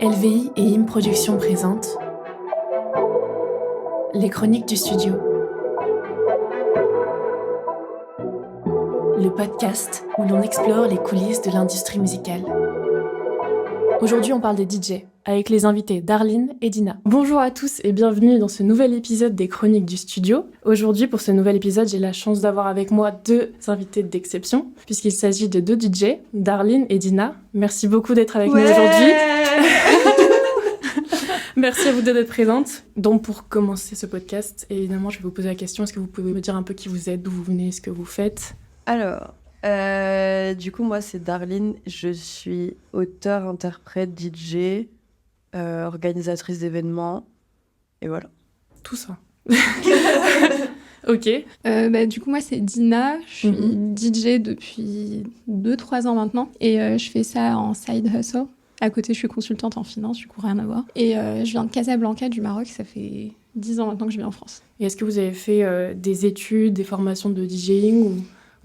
LVI et IM Productions présentent Les Chroniques du Studio, le podcast où l'on explore les coulisses de l'industrie musicale. Aujourd'hui, on parle des DJ, avec les invités Darline et Dina. Bonjour à tous et bienvenue dans ce nouvel épisode des Chroniques du Studio. Aujourd'hui, pour ce nouvel épisode, j'ai la chance d'avoir avec moi deux invités d'exception, puisqu'il s'agit de deux DJ, Darline et Dina. Merci beaucoup d'être avec nous aujourd'hui. Merci à vous deux d'être présentes. Donc, pour commencer ce podcast, évidemment, je vais vous poser la question, est-ce que vous pouvez me dire un peu qui vous êtes, d'où vous venez, ce que vous faites ? Alors, du coup, moi, c'est Darline. Je suis auteure, interprète, DJ, organisatrice d'événements. Et voilà. Tout ça. Ok. Du coup, moi, c'est Dina. Je suis DJ depuis 2-3 ans maintenant. Et je fais ça en side hustle. À côté, je suis consultante en finance, du coup, rien à voir. Et je viens de Casablanca, du Maroc. Ça fait 10 ans maintenant que je vis en France. Et est-ce que vous avez fait des études, des formations de DJing ou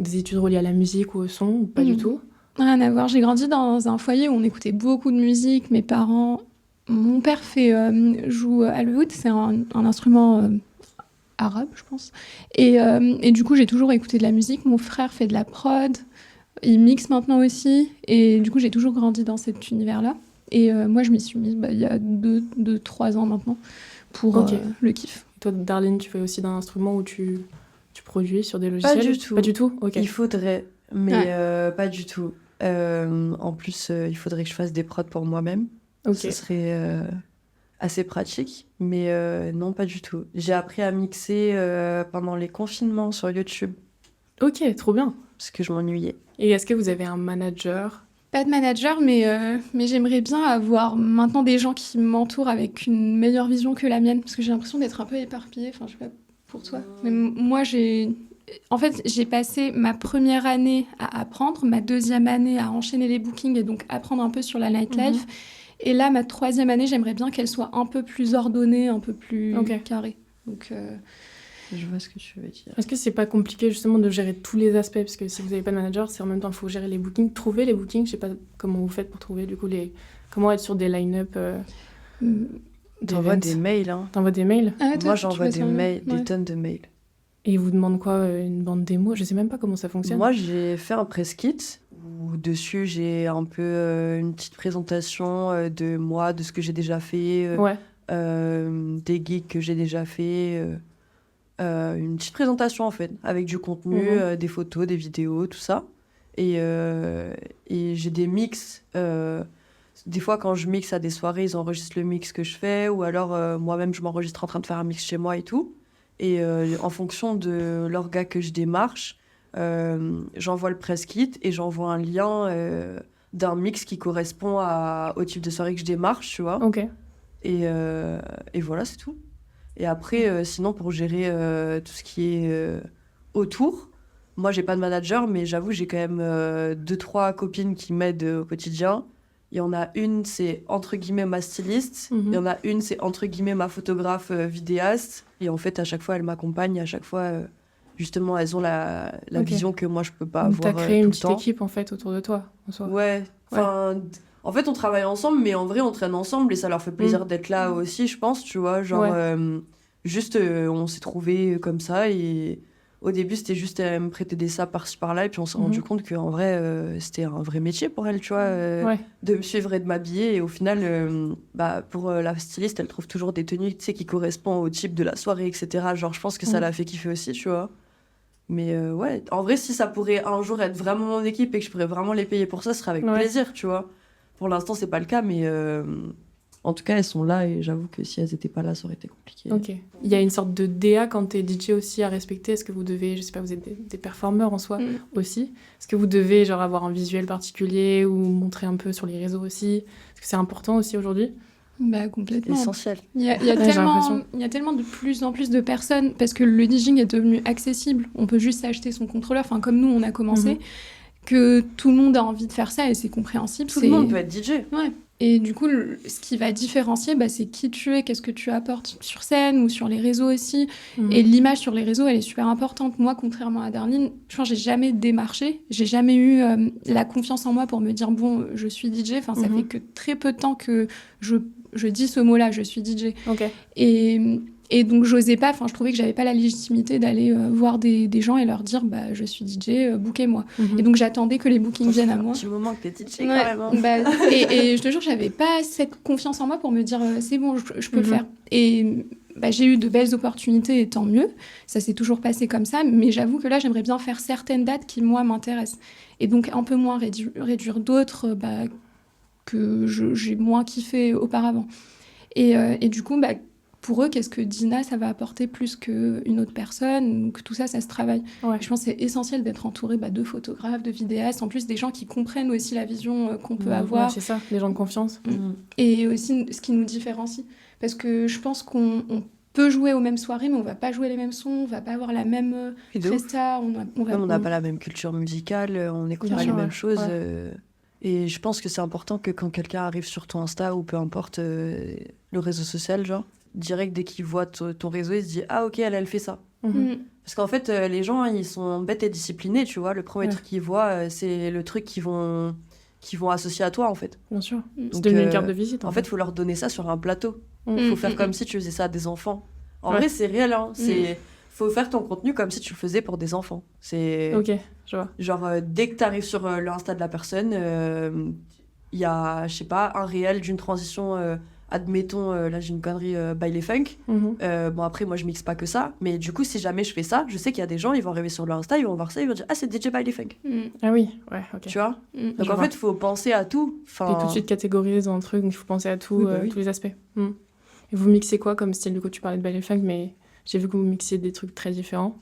des études reliées à la musique ou au son, ou pas du tout ? Rien à voir. J'ai grandi dans un foyer où on écoutait beaucoup de musique. Mes parents... Mon père joue à l'oud. C'est un instrument arabe, je pense. Et du coup, j'ai toujours écouté de la musique. Mon frère fait de la prod. Il mixe maintenant aussi. Et du coup, j'ai toujours grandi dans cet univers-là. Et moi, je m'y suis mise il y a 2-3 ans maintenant pour le kiff. Et toi, Darline, tu fais aussi d'un instrument où tu produis sur des logiciels ? Pas du tout. Pas du tout ? Ok. Il faudrait, mais pas du tout. En plus, il faudrait que je fasse des prods pour moi-même. Ok. Ce serait assez pratique, mais non, pas du tout. J'ai appris à mixer pendant les confinements sur YouTube. Ok, trop bien. Parce que je m'ennuyais. Et est-ce que vous avez un manager ? Pas de manager, mais j'aimerais bien avoir maintenant des gens qui m'entourent avec une meilleure vision que la mienne, parce que j'ai l'impression d'être un peu éparpillée. Enfin, je sais pas pour toi. Mais moi, j'ai passé ma première année à apprendre, ma deuxième année à enchaîner les bookings et donc apprendre un peu sur la nightlife. Et là, ma troisième année, j'aimerais bien qu'elle soit un peu plus ordonnée, un peu plus carrée. Donc, je vois ce que tu veux dire. Est-ce que c'est pas compliqué justement de gérer tous les aspects ? Parce que si vous n'avez pas de manager, c'est en même temps il faut gérer les bookings, trouver les bookings. Je sais pas comment vous faites pour trouver du coup comment être sur des line-up. T'envoies des mails, hein. T'envoies des mails ? Moi, j'envoie des mails, des tonnes de mails. Et ils vous demandent quoi ? Une bande démo ? Je sais même pas comment ça fonctionne. Moi, j'ai fait un press kit où dessus j'ai un peu une petite présentation de moi, de ce que j'ai déjà fait, des gigs que j'ai déjà fait. Une petite présentation en fait, avec du contenu, des photos, des vidéos, tout ça. Et j'ai des mix. Des fois, quand je mixe à des soirées, ils enregistrent le mix que je fais, ou alors moi-même, je m'enregistre en train de faire un mix chez moi et tout. Et en fonction de l'orga que je démarche, j'envoie le press kit et j'envoie un lien d'un mix qui correspond au type de soirée que je démarche, tu vois. Ok. Et voilà, c'est tout. Et après, sinon, pour gérer tout ce qui est autour, moi, j'ai pas de manager, mais j'avoue, j'ai quand même 2-3 copines qui m'aident au quotidien. Il y en a une, c'est entre guillemets ma styliste. Il y en a une, c'est entre guillemets ma photographe vidéaste. Et en fait, à chaque fois, elles m'accompagnent. À chaque fois, justement, elles ont la vision que moi, je peux pas avoir. T'as créé tout une le petite temps. équipe, en fait, autour de toi, en soi. Ouais. Enfin, en fait, on travaille ensemble, mais en vrai, on traîne ensemble. Et ça leur fait plaisir d'être là aussi, je pense, tu vois. Genre, on s'est trouvés comme ça. Et au début, c'était juste me prêter des saps par-ci par-là. Et puis, on s'est rendu compte qu'en vrai, c'était un vrai métier pour elle, tu vois, de me suivre et de m'habiller. Et au final, pour la styliste, elle trouve toujours des tenues, tu sais, qui correspondent au type de la soirée, etc. Genre, je pense que ça l'a fait kiffer aussi, tu vois. Mais en vrai, si ça pourrait un jour être vraiment mon équipe et que je pourrais vraiment les payer pour ça, ce serait avec plaisir, tu vois. Pour l'instant, c'est pas le cas, mais en tout cas, elles sont là et j'avoue que si elles étaient pas là, ça aurait été compliqué. Ok. Il y a une sorte de DA quand t'es DJ aussi à respecter. Est-ce que vous devez, je sais pas, vous êtes des performeurs en soi aussi. Est-ce que vous devez genre avoir un visuel particulier ou montrer un peu sur les réseaux aussi ? Est-ce que c'est important aussi aujourd'hui ? Complètement. Essentiel. Il y a tellement de plus en plus de personnes, parce que le DJing est devenu accessible. On peut juste acheter son contrôleur, enfin comme nous on a commencé, que tout le monde a envie de faire ça et c'est compréhensible. Tout le monde peut être DJ. Ouais. Et du coup, ce qui va différencier, c'est qui tu es, qu'est-ce que tu apportes sur scène ou sur les réseaux aussi. Et l'image sur les réseaux, elle est super importante. Moi, contrairement à Darline, je pense que j'ai jamais démarché. J'ai jamais eu la confiance en moi pour me dire, bon, je suis DJ. Enfin, ça fait que très peu de temps que je dis ce mot-là, je suis DJ. Okay. Et donc, j'osais pas, je trouvais que j'avais pas la légitimité d'aller voir des gens et leur dire, je suis DJ, bookez-moi. Et donc, j'attendais que les bookings viennent à moi. C'est un petit moment que t'es DJ quand même. Hein. Et je te jure, j'avais pas cette confiance en moi pour me dire, c'est bon, je peux le faire. Et j'ai eu de belles opportunités et tant mieux. Ça s'est toujours passé comme ça. Mais j'avoue que là, j'aimerais bien faire certaines dates qui, moi, m'intéressent. Et donc, un peu moins réduire d'autres que j'ai moins kiffé auparavant. Et du coup, pour eux, qu'est-ce que Dina, ça va apporter plus qu'une autre personne, ou que tout ça, ça se travaille. Ouais. Je pense que c'est essentiel d'être entouré de photographes, de vidéastes, en plus des gens qui comprennent aussi la vision qu'on peut avoir. Ouais, c'est ça, des gens de confiance. Et aussi ce qui nous différencie. Parce que je pense qu'on peut jouer aux mêmes soirées, mais on va pas jouer les mêmes sons, on va pas avoir la même presta. On n'a pas la même culture musicale, on n'écoute pas les mêmes choses. Ouais. Et je pense que c'est important que quand quelqu'un arrive sur ton Insta, ou peu importe le réseau social, genre, direct, dès qu'il voit ton réseau, il se dit « Ah, ok, elle fait ça. » Parce qu'en fait, les gens, ils sont bêtes et disciplinés, tu vois. Le premier truc qu'ils voient, c'est le truc qu'ils vont associer à toi, en fait. Bien sûr. C'est devenu une carte de visite. En fait, il faut leur donner ça sur un plateau. Il faut faire comme si tu faisais ça à des enfants. En vrai, c'est réel, hein. Faut faire ton contenu comme si tu le faisais pour des enfants. C'est... Ok, je vois. Genre, dès que tu arrives sur l'Insta de la personne, il y a, je sais pas, un réel d'une transition... admettons, là j'ai une connerie baile funk. Bon, après, moi je mixe pas que ça, mais du coup, si jamais je fais ça, je sais qu'il y a des gens, ils vont arriver sur leur Insta, ils vont voir ça, ils vont dire « Ah, c'est DJ baile funk. » Ah oui, ouais, ok. Tu vois. Donc en fait, il faut penser à tout. Et tout de suite catégoriser dans un truc, il faut penser à tout, tous les aspects. Et vous mixez quoi comme style? Du coup, tu parlais de baile funk, mais j'ai vu que vous mixiez des trucs très différents.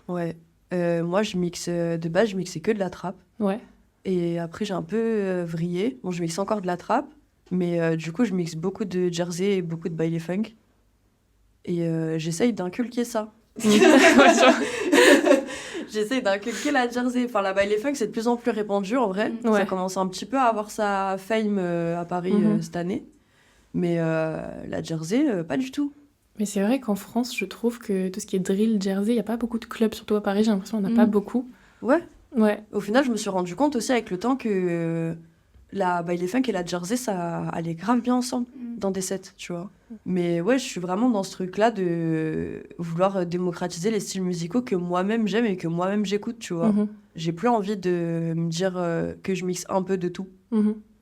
Ouais. Moi, je mixe, de base, je mixais que de la trap. Ouais. Et après, j'ai un peu vrillé. Bon, je mixe encore de la trap. Mais du coup, je mixe beaucoup de jersey et beaucoup de baile funk. Et j'essaye d'inculquer ça. J'essaye d'inculquer la jersey. Enfin, la baile funk, c'est de plus en plus répandu, en vrai. Ouais. Ça commence un petit peu à avoir sa fame à Paris cette année. Mais la jersey, pas du tout. Mais c'est vrai qu'en France, je trouve que tout ce qui est drill, jersey, il n'y a pas beaucoup de clubs, surtout à Paris, j'ai l'impression qu'on n'a pas beaucoup. Ouais. Au final, je me suis rendu compte aussi avec le temps que... la baile funk et la jersey, ça allait grave bien ensemble dans des sets, tu vois. Mais ouais, je suis vraiment dans ce truc-là de vouloir démocratiser les styles musicaux que moi-même j'aime et que moi-même j'écoute, tu vois. J'ai plus envie de me dire que je mixe un peu de tout.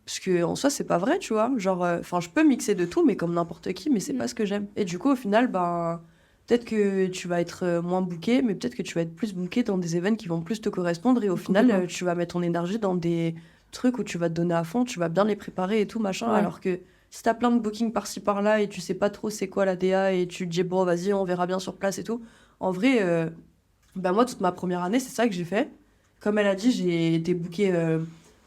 Parce qu'en soi, c'est pas vrai, tu vois. Genre, je peux mixer de tout, mais comme n'importe qui, mais c'est pas ce que j'aime. Et du coup, au final, peut-être que tu vas être moins booké, mais peut-être que tu vas être plus booké dans des événements qui vont plus te correspondre. Et au final, tu vas mettre ton énergie dans des trucs où tu vas te donner à fond, tu vas bien les préparer et tout, machin. Alors que si t'as plein de bookings par-ci, par-là, et tu sais pas trop c'est quoi la DA, et tu te dis, bon, vas-y, on verra bien sur place et tout. En vrai, moi, toute ma première année, c'est ça que j'ai fait. Comme elle a dit, j'ai été bookée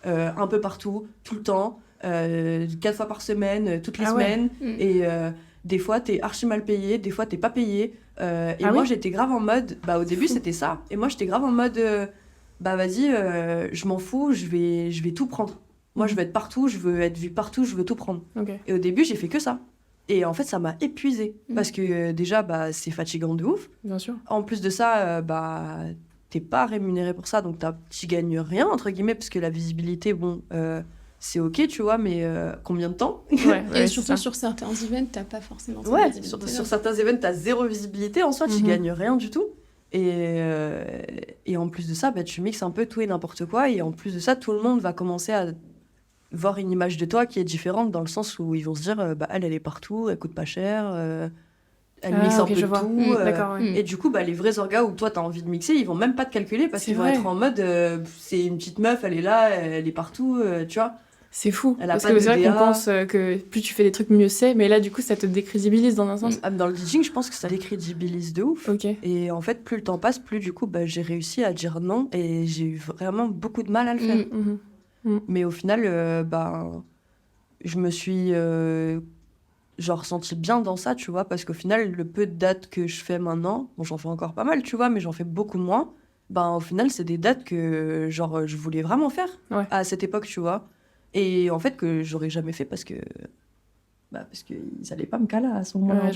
un peu partout, tout le temps, 4 fois par semaine, toutes les semaines. Et des fois, t'es archi mal payé, des fois, t'es pas payé. Et moi, j'étais grave en mode... au début, c'était ça. Et moi, j'étais grave en mode... vas-y, je m'en fous, je vais tout prendre. Moi, je veux être partout, je veux être vue partout, je veux tout prendre. Et au début, j'ai fait que ça. Et en fait, ça m'a épuisée. Parce que déjà, c'est fatigant de ouf. Bien sûr. En plus de ça, t'es pas rémunéré pour ça, donc tu gagnes rien, entre guillemets, parce que la visibilité, c'est ok, tu vois, mais combien de temps? Et surtout sur certains events, t'as pas forcément cette visibilité. Sur certains events, t'as zéro visibilité. En soi, tu gagnes rien du tout. Et en plus de ça, tu mixes un peu tout et n'importe quoi. Et en plus de ça, tout le monde va commencer à voir une image de toi qui est différente, dans le sens où ils vont se dire elle est partout, elle coûte pas cher, elle mixe un peu tout. Et du coup, les vrais orgas où toi, t'as envie de mixer, ils vont même pas te calculer parce qu'ils vont être en mode c'est une petite meuf, elle est là, elle est partout, tu vois. C'est fou, parce que c'est vrai qu'on pense que plus tu fais des trucs, mieux c'est, mais là, du coup, ça te décrédibilise dans un sens. Dans le DJing, je pense que ça décrédibilise de ouf. Et en fait, plus le temps passe, plus du coup, j'ai réussi à dire non, et j'ai eu vraiment beaucoup de mal à le faire. Mais au final, je me suis sentie bien dans ça, tu vois, parce qu'au final, le peu de dates que je fais maintenant, j'en fais encore pas mal, tu vois, mais j'en fais beaucoup moins, au final, c'est des dates que, je voulais vraiment faire à cette époque, tu vois. Et en fait, que j'aurais jamais fait parce qu'ils allaient pas me caler à ce moment-là.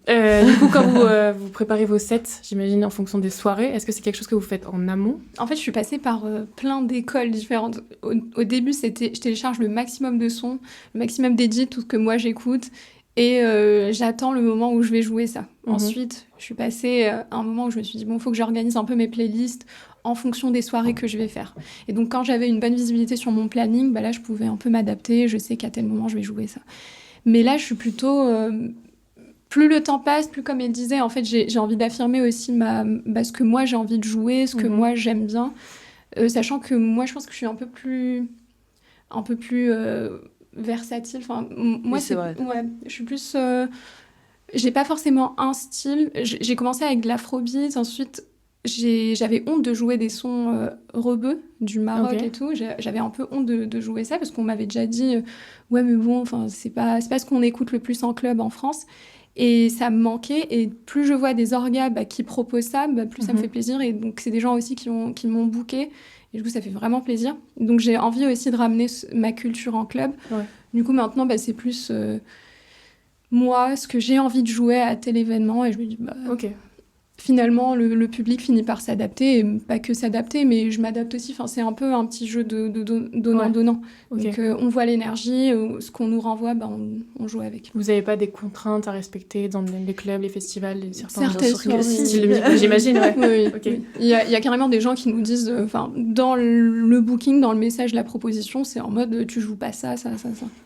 Ouais, du coup, quand vous préparez vos sets, j'imagine en fonction des soirées, est-ce que c'est quelque chose que vous faites en amont ? En fait, je suis passée par plein d'écoles différentes. Au début, je télécharge le maximum de sons, le maximum d'édits, tout ce que moi j'écoute, et j'attends le moment où je vais jouer ça. Ensuite, je suis passée à un moment où je me suis dit, bon, il faut que j'organise un peu mes playlists en fonction des soirées que je vais faire. Et donc, quand j'avais une bonne visibilité sur mon planning, là, je pouvais un peu m'adapter, je sais qu'à tel moment, je vais jouer ça. Mais là, je suis plutôt... plus le temps passe, plus comme elle disait, en fait, j'ai envie d'affirmer aussi ce que moi j'ai envie de jouer, ce que moi j'aime bien, sachant que moi je pense que je suis un peu plus versatile. Enfin, moi oui, c'est vrai. Ouais, je suis plus. J'ai pas forcément un style. J'ai commencé avec de l'afrobeat, ensuite j'avais honte de jouer des sons rebeux du Maroc et tout. J'avais un peu honte de jouer ça parce qu'on m'avait déjà dit ouais mais bon, enfin c'est pas ce qu'on écoute le plus en club en France. Et ça me manquait, et plus je vois des orgas qui proposent ça, plus ça me fait plaisir. Et donc c'est des gens aussi qui m'ont booké, et du coup ça fait vraiment plaisir. Donc j'ai envie aussi de ramener ma culture en club. Du coup maintenant c'est plus moi, ce que j'ai envie de jouer à tel événement, et je me dis finalement le public finit par s'adapter, et pas que s'adapter, mais je m'adapte aussi. Enfin, c'est un peu un petit jeu de donnant-donnant. Donc on voit l'énergie, ce qu'on nous renvoie, on joue avec. Vous n'avez pas des contraintes à respecter dans les clubs, les festivals, certaines styles de musique, j'imagine, ouais. Oui. Okay. Il y a carrément des gens qui nous disent, dans le booking, dans le message, la proposition, c'est en mode tu joues pas ça.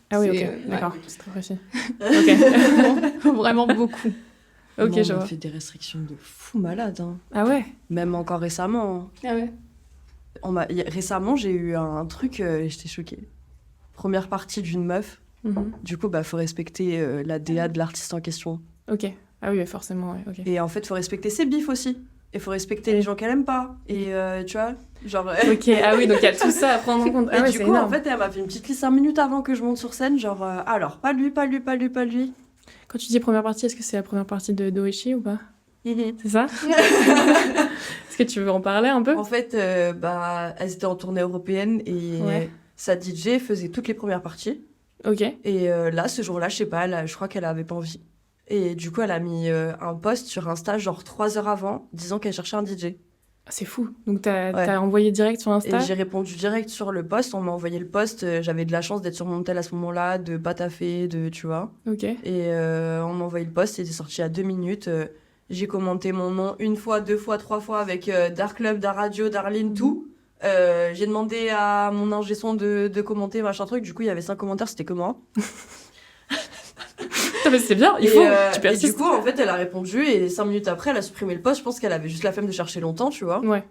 Ah oui, ok, d'accord, c'est très précis. Vraiment beaucoup. On a fait des restrictions de fou malade. Hein. Ah ouais. Même encore récemment. Ah ouais. Récemment, j'ai eu un truc, j'étais choquée. Première partie d'une meuf. Du coup, faut respecter la DA de l'artiste en question. Ok. Ah oui, forcément, ouais. Okay. Et en fait, faut respecter ses bifs aussi. Et faut respecter les gens qu'elle aime pas. Et tu vois, genre... Ok, ah oui, donc il y a tout ça à prendre en compte. Et du coup, énorme. En fait, elle m'a fait une petite liste 5 minutes avant que je monte sur scène, genre, alors, pas lui. Quand tu dis première partie, est-ce que c'est la première partie de Doichi ou pas ? C'est ça ? Est-ce que tu veux en parler un peu ? En fait, elles étaient en tournée européenne, et sa DJ faisait toutes les premières parties. Ok. Et là, ce jour-là, je sais pas, je crois qu'elle avait pas envie. Et du coup, elle a mis un post sur Insta, genre 3 heures avant, disant qu'elle cherchait un DJ. C'est fou. Donc, t'as envoyé direct sur Insta ? Et j'ai répondu direct sur le post. On m'a envoyé le post. J'avais de la chance d'être sur mon tel à ce moment-là, de pas taffer, tu vois. Ok. Et on m'a envoyé le post. C'était sorti à 2 minutes. J'ai commenté mon nom 1 fois, 2 fois, 3 fois avec Dark Club, Dark Radio, Darlene, tout. J'ai demandé à mon ingé son de commenter, machin truc. Du coup, il y avait 5 commentaires. C'était que moi. Mais c'est bien, tu persistes. Et du coup, en fait, elle a répondu, et 5 minutes après, elle a supprimé le post. Je pense qu'elle avait juste la flemme de chercher longtemps, tu vois. Ouais.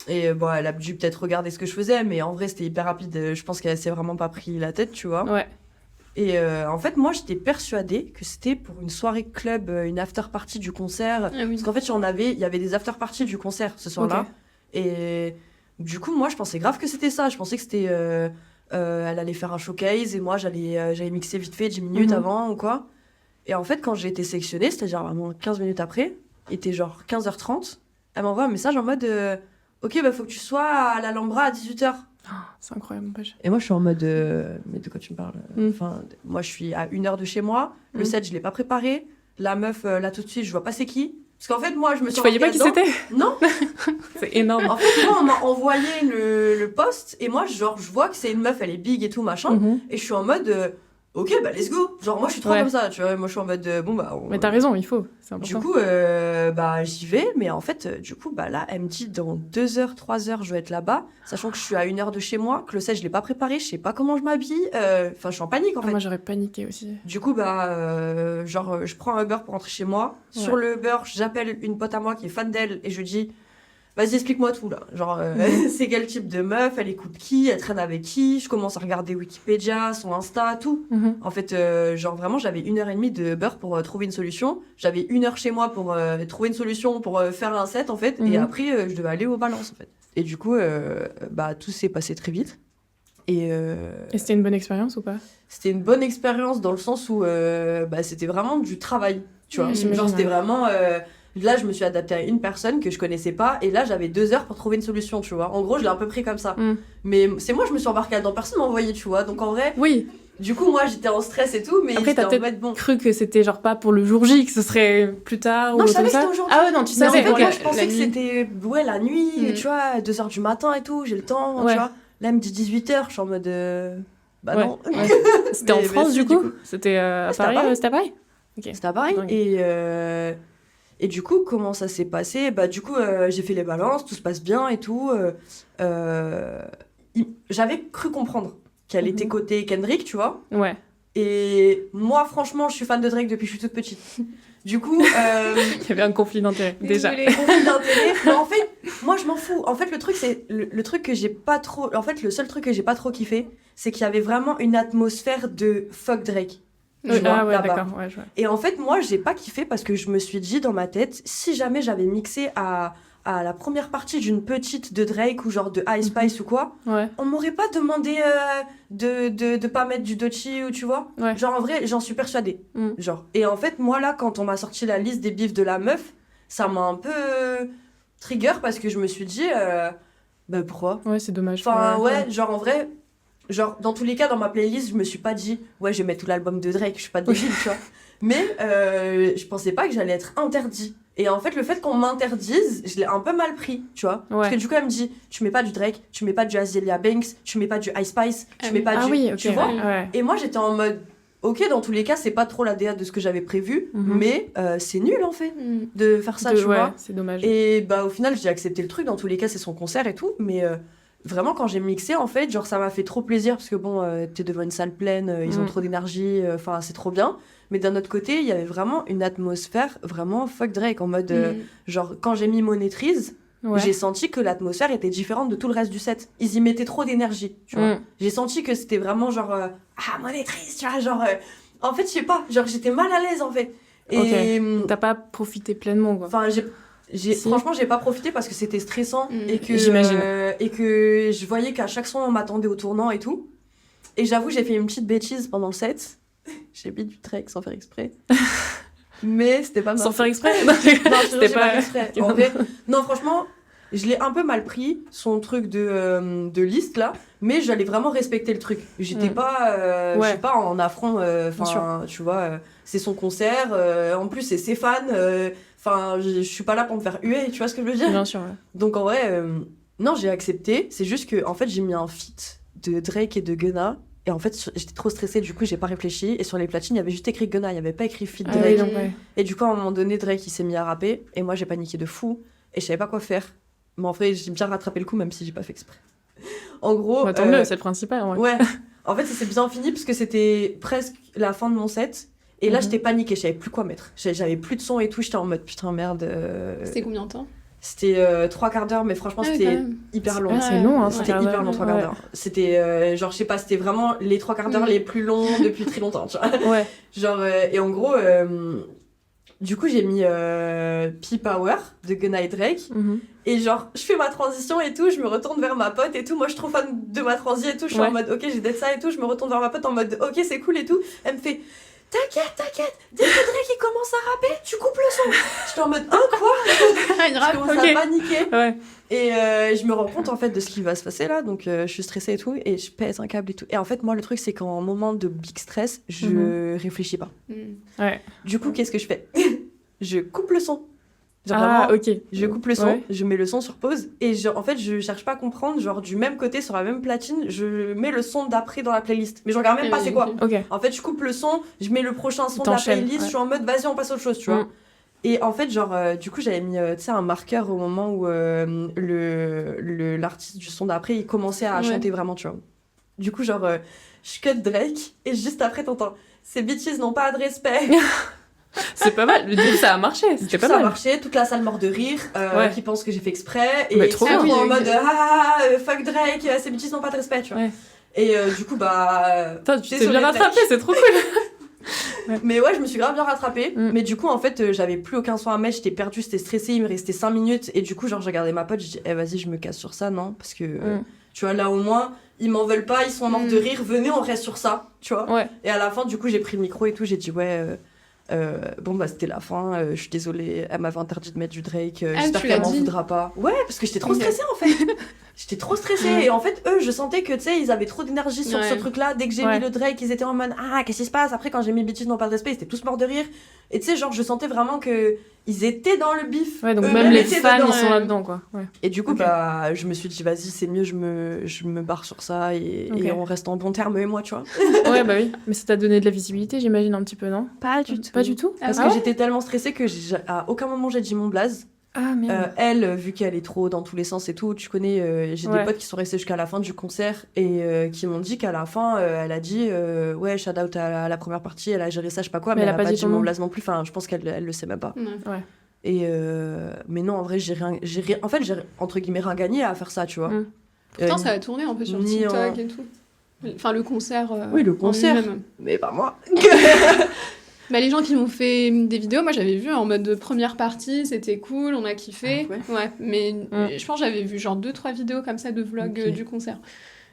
Et elle a dû peut-être regarder ce que je faisais, mais en vrai, c'était hyper rapide. Je pense qu'elle s'est vraiment pas pris la tête, tu vois. Ouais. Et en fait, moi, j'étais persuadée que c'était pour une soirée club, une after-party du concert. Ah oui. Parce qu'en fait, il y avait des after-parties du concert ce soir-là. Okay. Et du coup, moi, je pensais grave que c'était ça. Je pensais que c'était... elle allait faire un showcase, et moi, j'allais mixer vite fait 10 minutes avant ou quoi. Et en fait, quand j'ai été sélectionnée, c'est-à-dire vraiment 15 minutes après, il était genre 15h30, elle m'envoie un message en mode ok, faut que tu sois à l'Alhambra à 18h. Oh, c'est incroyable, n'empêche. Et moi, je suis en mode mais de quoi tu me parles ? Enfin, moi, je suis à 1 heure de chez moi, le set, je l'ai pas préparé, la meuf, là tout de suite, je vois pas c'est qui. Parce qu'en fait, moi, je me suis... Tu voyais pas qui c'était ? Non. C'est énorme. En fait, moi, on m'a envoyé le post, et moi, genre, je vois que c'est une meuf, elle est big et tout, machin, et je suis en mode... ok, let's go. Genre, moi, je suis trop comme ça, tu vois. Moi, je suis en mode, Mais t'as raison, il faut. C'est important. Du coup, j'y vais. Mais en fait, du coup, là, elle me dit, dans 2 heures, 3 heures, je vais être là-bas. Sachant que je suis à 1 heure de chez moi, que le set, je l'ai pas préparé, je sais pas comment je m'habille. Enfin, je suis en panique, en fait. Moi, j'aurais paniqué aussi. Du coup, je prends un Uber pour rentrer chez moi. Ouais. Sur le Uber, j'appelle une pote à moi qui est fan d'elle, et je dis... Vas-y, explique-moi tout, là. Genre, c'est quel type de meuf, elle écoute qui, elle traîne avec qui. Je commence à regarder Wikipédia, son Insta, tout. En fait, genre, vraiment, j'avais 1h30 de beurre pour trouver une solution. J'avais 1 heure chez moi pour trouver une solution pour faire un set, en fait. Et après, je devais aller aux balances, en fait. Et du coup, tout s'est passé très vite. Et c'était une bonne expérience ou pas ? C'était une bonne expérience dans le sens où c'était vraiment du travail, tu vois. Genre, c'était vraiment... Là, je me suis adaptée à une personne que je connaissais pas, et là, j'avais 2 heures pour trouver une solution, tu vois. En gros, je l'ai un peu pris comme ça. Mais c'est moi, je me suis embarquée là-dedans, personne m'a envoyé, tu vois. Donc en vrai, Oui. Du coup, moi, j'étais en stress et tout, mais Après, j'étais t'as en peut-être mode bon. cru que c'était genre pas pour le jour J, que ce serait plus tard Non, ou je savais comme que ça. c'était aujourd'hui. Ah ouais, non, tu Mais en savais. fait, ok. moi, je pensais La que nuit. c'était la nuit, tu vois, 2h du matin et tout, j'ai le temps, Ouais. tu vois. Là, elle me dit 18h, je suis en mode. Bah Ouais, non. ouais. C'était en Mais France, si, du coup C'était à C'était à Paris, Paris. c'était à Paris Ok. C'était pareil. Dingue. Et du coup, comment ça s'est passé? Bah, du coup, j'ai fait les balances, tout se passe bien et tout. J'avais cru comprendre qu'elle était côté Kendrick, tu vois. Ouais. Et moi, franchement, je suis fan de Drake depuis que je suis toute petite. Du coup, Il y avait un conflit d'intérêts, déjà. Désolée. conflit d'intérêt. Mais en fait, moi, je m'en fous. En fait, le truc, c'est le truc que j'ai pas trop. En fait, le seul truc que j'ai pas trop kiffé, c'est qu'il y avait vraiment une atmosphère de fuck Drake. Tu vois, Ah ouais, là-bas. d'accord. Ouais, je vois. Et en fait, moi, j'ai pas kiffé parce que je me suis dit dans ma tête, si jamais j'avais mixé à la première partie d'une petite de Drake ou genre de Ice Spice ou quoi, Ouais. on m'aurait pas demandé de pas mettre du Doechii ou tu vois. Ouais. Genre en vrai, j'en suis persuadée. Mm. Genre. Et en fait, moi là, quand on m'a sorti la liste des bifs de la meuf, ça m'a un peu trigger parce que je me suis dit, bah pourquoi? Ouais, c'est dommage. Enfin, ouais, genre en vrai, genre dans tous les cas, dans ma playlist, je me suis pas dit, ouais, je vais mettre tout l'album de Drake, je suis pas débile, tu vois. Mais je pensais pas que j'allais être interdit. Et en fait, le fait qu'on m'interdise, je l'ai un peu mal pris, tu vois. Ouais. Parce que du coup, elle me dit, tu mets pas du Drake, tu mets pas du Azealia Banks, tu mets pas du Ice Spice, tu mets pas Ah du... oui, ok. Tu vois. Ouais. Et moi, j'étais en mode, ok, dans tous les cas, c'est pas trop la DA de ce que j'avais prévu, Mhm. mais c'est nul en fait Mm. de faire ça, De- tu ouais, vois. c'est dommage. Et bah au final, j'ai accepté le truc, dans tous les cas, c'est son concert et tout, mais vraiment, quand j'ai mixé, en fait, genre ça m'a fait trop plaisir parce que bon, t'es devant une salle pleine, ils ont Mm. trop d'énergie, enfin, c'est trop bien. Mais d'un autre côté, il y avait vraiment une atmosphère vraiment fuck Drake, en mode, genre, quand j'ai mis Monétrise, Ouais. j'ai senti que l'atmosphère était différente de tout le reste du set. Ils y mettaient trop d'énergie, tu vois. Mm. J'ai senti que c'était vraiment genre, ah, Monétrise, tu vois, genre, en fait, je sais pas, genre, j'étais mal à l'aise, en fait. Et, T'as pas profité pleinement, quoi. enfin, Si. franchement, j'ai pas profité parce que c'était stressant et que J'imagine. et que je voyais qu'à chaque son on m'attendait au tournant et tout. Et j'avoue, j'ai fait une petite bêtise pendant le set. J'ai mis du Drake sans faire exprès. Mais c'était pas ma Sans faute. faire exprès Non, C'était j'ai pas- pas fait exprès. En vrai, non, franchement, je l'ai un peu mal pris, son truc de liste là, mais j'allais vraiment respecter le truc. J'étais pas, je Ouais. suis pas en affront, Bien sûr. enfin, tu vois, c'est son concert, en plus c'est ses fans, enfin, je suis pas là pour me faire huer, tu vois ce que je veux dire? Bien sûr, ouais. Donc en vrai, non, j'ai accepté, c'est juste que en fait j'ai mis un feat de Drake et de Gunna. Et en fait, j'étais trop stressée, du coup, j'ai pas réfléchi. Et sur les platines, il y avait juste écrit Gunna, il y avait pas écrit feat Ah Drake. oui, donc, ouais. Et du coup, à un moment donné, Drake, il s'est mis à rapper. Et moi, j'ai paniqué de fou. Et je savais pas quoi faire. Mais en fait, j'ai bien rattrapé le coup, même si j'ai pas fait exprès. En gros. Bah, tant mieux, c'est le principal. Ouais. Ouais. En fait, ça s'est bien fini parce que c'était presque la fin de mon set. Et là, Mhm. j'étais paniquée, je savais plus quoi mettre. J'avais plus de son et tout. J'étais en mode putain, merde. C'était combien de temps? C'était 3 quarts d'heure, mais franchement, Ah oui, c'était quand même. hyper long. Ah, c'est long, hein, C'était 3 quarts hyper d'heure. long, 3 quarts Ouais. d'heure. C'était, genre, je sais pas, c'était vraiment les 3 quarts d'heure les plus longs depuis très longtemps, tu vois. Ouais. Genre, et en gros, du coup, j'ai mis P-Power de Gunna et Drake. Mhm. Et genre, je fais ma transition et tout, je me retourne vers ma pote et tout. Moi, je suis trop fan de ma transi et tout. Je suis Ouais. en mode, ok, j'ai d'être ça et tout. Je me retourne vers ma pote en mode, ok, c'est cool et tout. Elle me fait, t'inquiète, dès que Drake il commence à rapper, tu coupes le son. J'étais en mode, hein, quoi? Une Je rap, commence ok. à paniquer. Ouais. Et je me rends compte en fait de ce qui va se passer là, donc je suis stressée et tout, et je pèse un câble et tout. Et en fait, moi, le truc, c'est qu'en moment de big stress, je réfléchis pas. Ouais. Du coup, qu'est-ce que je fais? Je coupe le son. Genre Ah, vraiment, ok. je coupe le son, Ouais. je mets le son sur pause, et en fait, je cherche pas à comprendre, genre du même côté, sur la même platine, je mets le son d'après dans la playlist. Mais je regarde même pas c'est quoi. Ok. En fait, je coupe le son, je mais le prochain son de la T'enchaînes, playlist, ouais. je suis en mode vas-y, on passe à autre chose, tu vois. Mm. Et en fait, genre, du coup, j'avais mis tu sais, un marqueur au moment où l'artiste du son d'après, il commençait à Ouais. chanter vraiment, tu vois. Du coup, genre, je cut Drake, et juste après, t'entends ces bitches n'ont pas de respect. C'est pas mal. Du coup, ça a marché. Du C'était coup, pas ça a mal. marché, toute la salle mort de rire, Ouais. qui pense que j'ai fait exprès, et Mais ils trop sont bien. en Ah oui, mode ok. fuck Drake, ces bitches n'ont pas de respect, tu vois. Ouais. Et du coup, bah. Putain, tu t'es désolée, bien Drake. rattrapé, c'est trop cool. Mais ouais, je me suis grave bien rattrapée. Mm. Mais du coup, en fait, j'avais plus aucun son à mettre, j'étais perdue, j'étais stressée, il me restait 5 minutes. Et du coup, genre, j'ai regardé ma pote, je dis, vas-y, je me casse sur ça, non? Parce que, tu vois, là au moins, ils m'en veulent pas, ils sont morts de rire, venez, on reste sur ça, tu vois. Ouais. Et à la fin, du coup, j'ai pris le micro et tout, j'ai dit, ouais, Bon, bah, c'était la fin. Je suis désolée. Elle m'avait interdit de mettre du Drake. Ah, J'espère tu qu'elle l'as m'en dit. voudra pas. Ouais, parce que j'étais trop Ok. stressée, en fait. J'étais trop stressée. Et en fait, eux, je sentais que, tu sais, ils avaient trop d'énergie sur ce Ouais. truc-là. Dès que j'ai mis le Drake, ils étaient en mode ah, qu'est-ce qui se passe? Après, quand j'ai mis Bitches n'ont pas de respect, ils étaient tous morts de rire. Et tu sais, genre, je sentais vraiment que ils étaient dans le bif. Ouais, donc Eux même les étaient fans, dedans. ils sont là-dedans, quoi. Ouais. Et du coup, Ok. bah, je me suis dit, vas-y, c'est mieux, je me barre sur ça et on reste en bon terme, eux et moi, tu vois. Ouais, bah oui. Mais ça t'a donné de la visibilité, j'imagine, un petit peu, non? Pas du tout. Pas du tout? Parce Ah que ouais j'étais tellement stressée que à aucun moment j'ai dit mon blaze. Ah, merde. Elle, vu qu'elle est trop dans tous les sens et tout, tu connais, j'ai des potes qui sont restés jusqu'à la fin du concert et qui m'ont dit qu'à la fin, elle a dit ouais, shout out à la première partie, elle a géré ça, je sais pas quoi, mais elle a pas dit ton mon nom. blaze non plus. Enfin, je pense qu'elle le sait même pas. Ouais. Et mais non, en vrai, j'ai en fait, j'ai entre guillemets rien gagné à faire ça, tu vois. Pourtant, ça a tourné un peu sur ni TikTok et tout. Enfin, le concert. Oui, le en concert. lui-même. Mais pas moi. Bah, les gens qui m'ont fait des vidéos, moi j'avais vu en mode première partie, c'était cool, on a kiffé. Ah ouais, mais je pense que j'avais vu genre 2-3 vidéos comme ça de vlog Ok. du concert.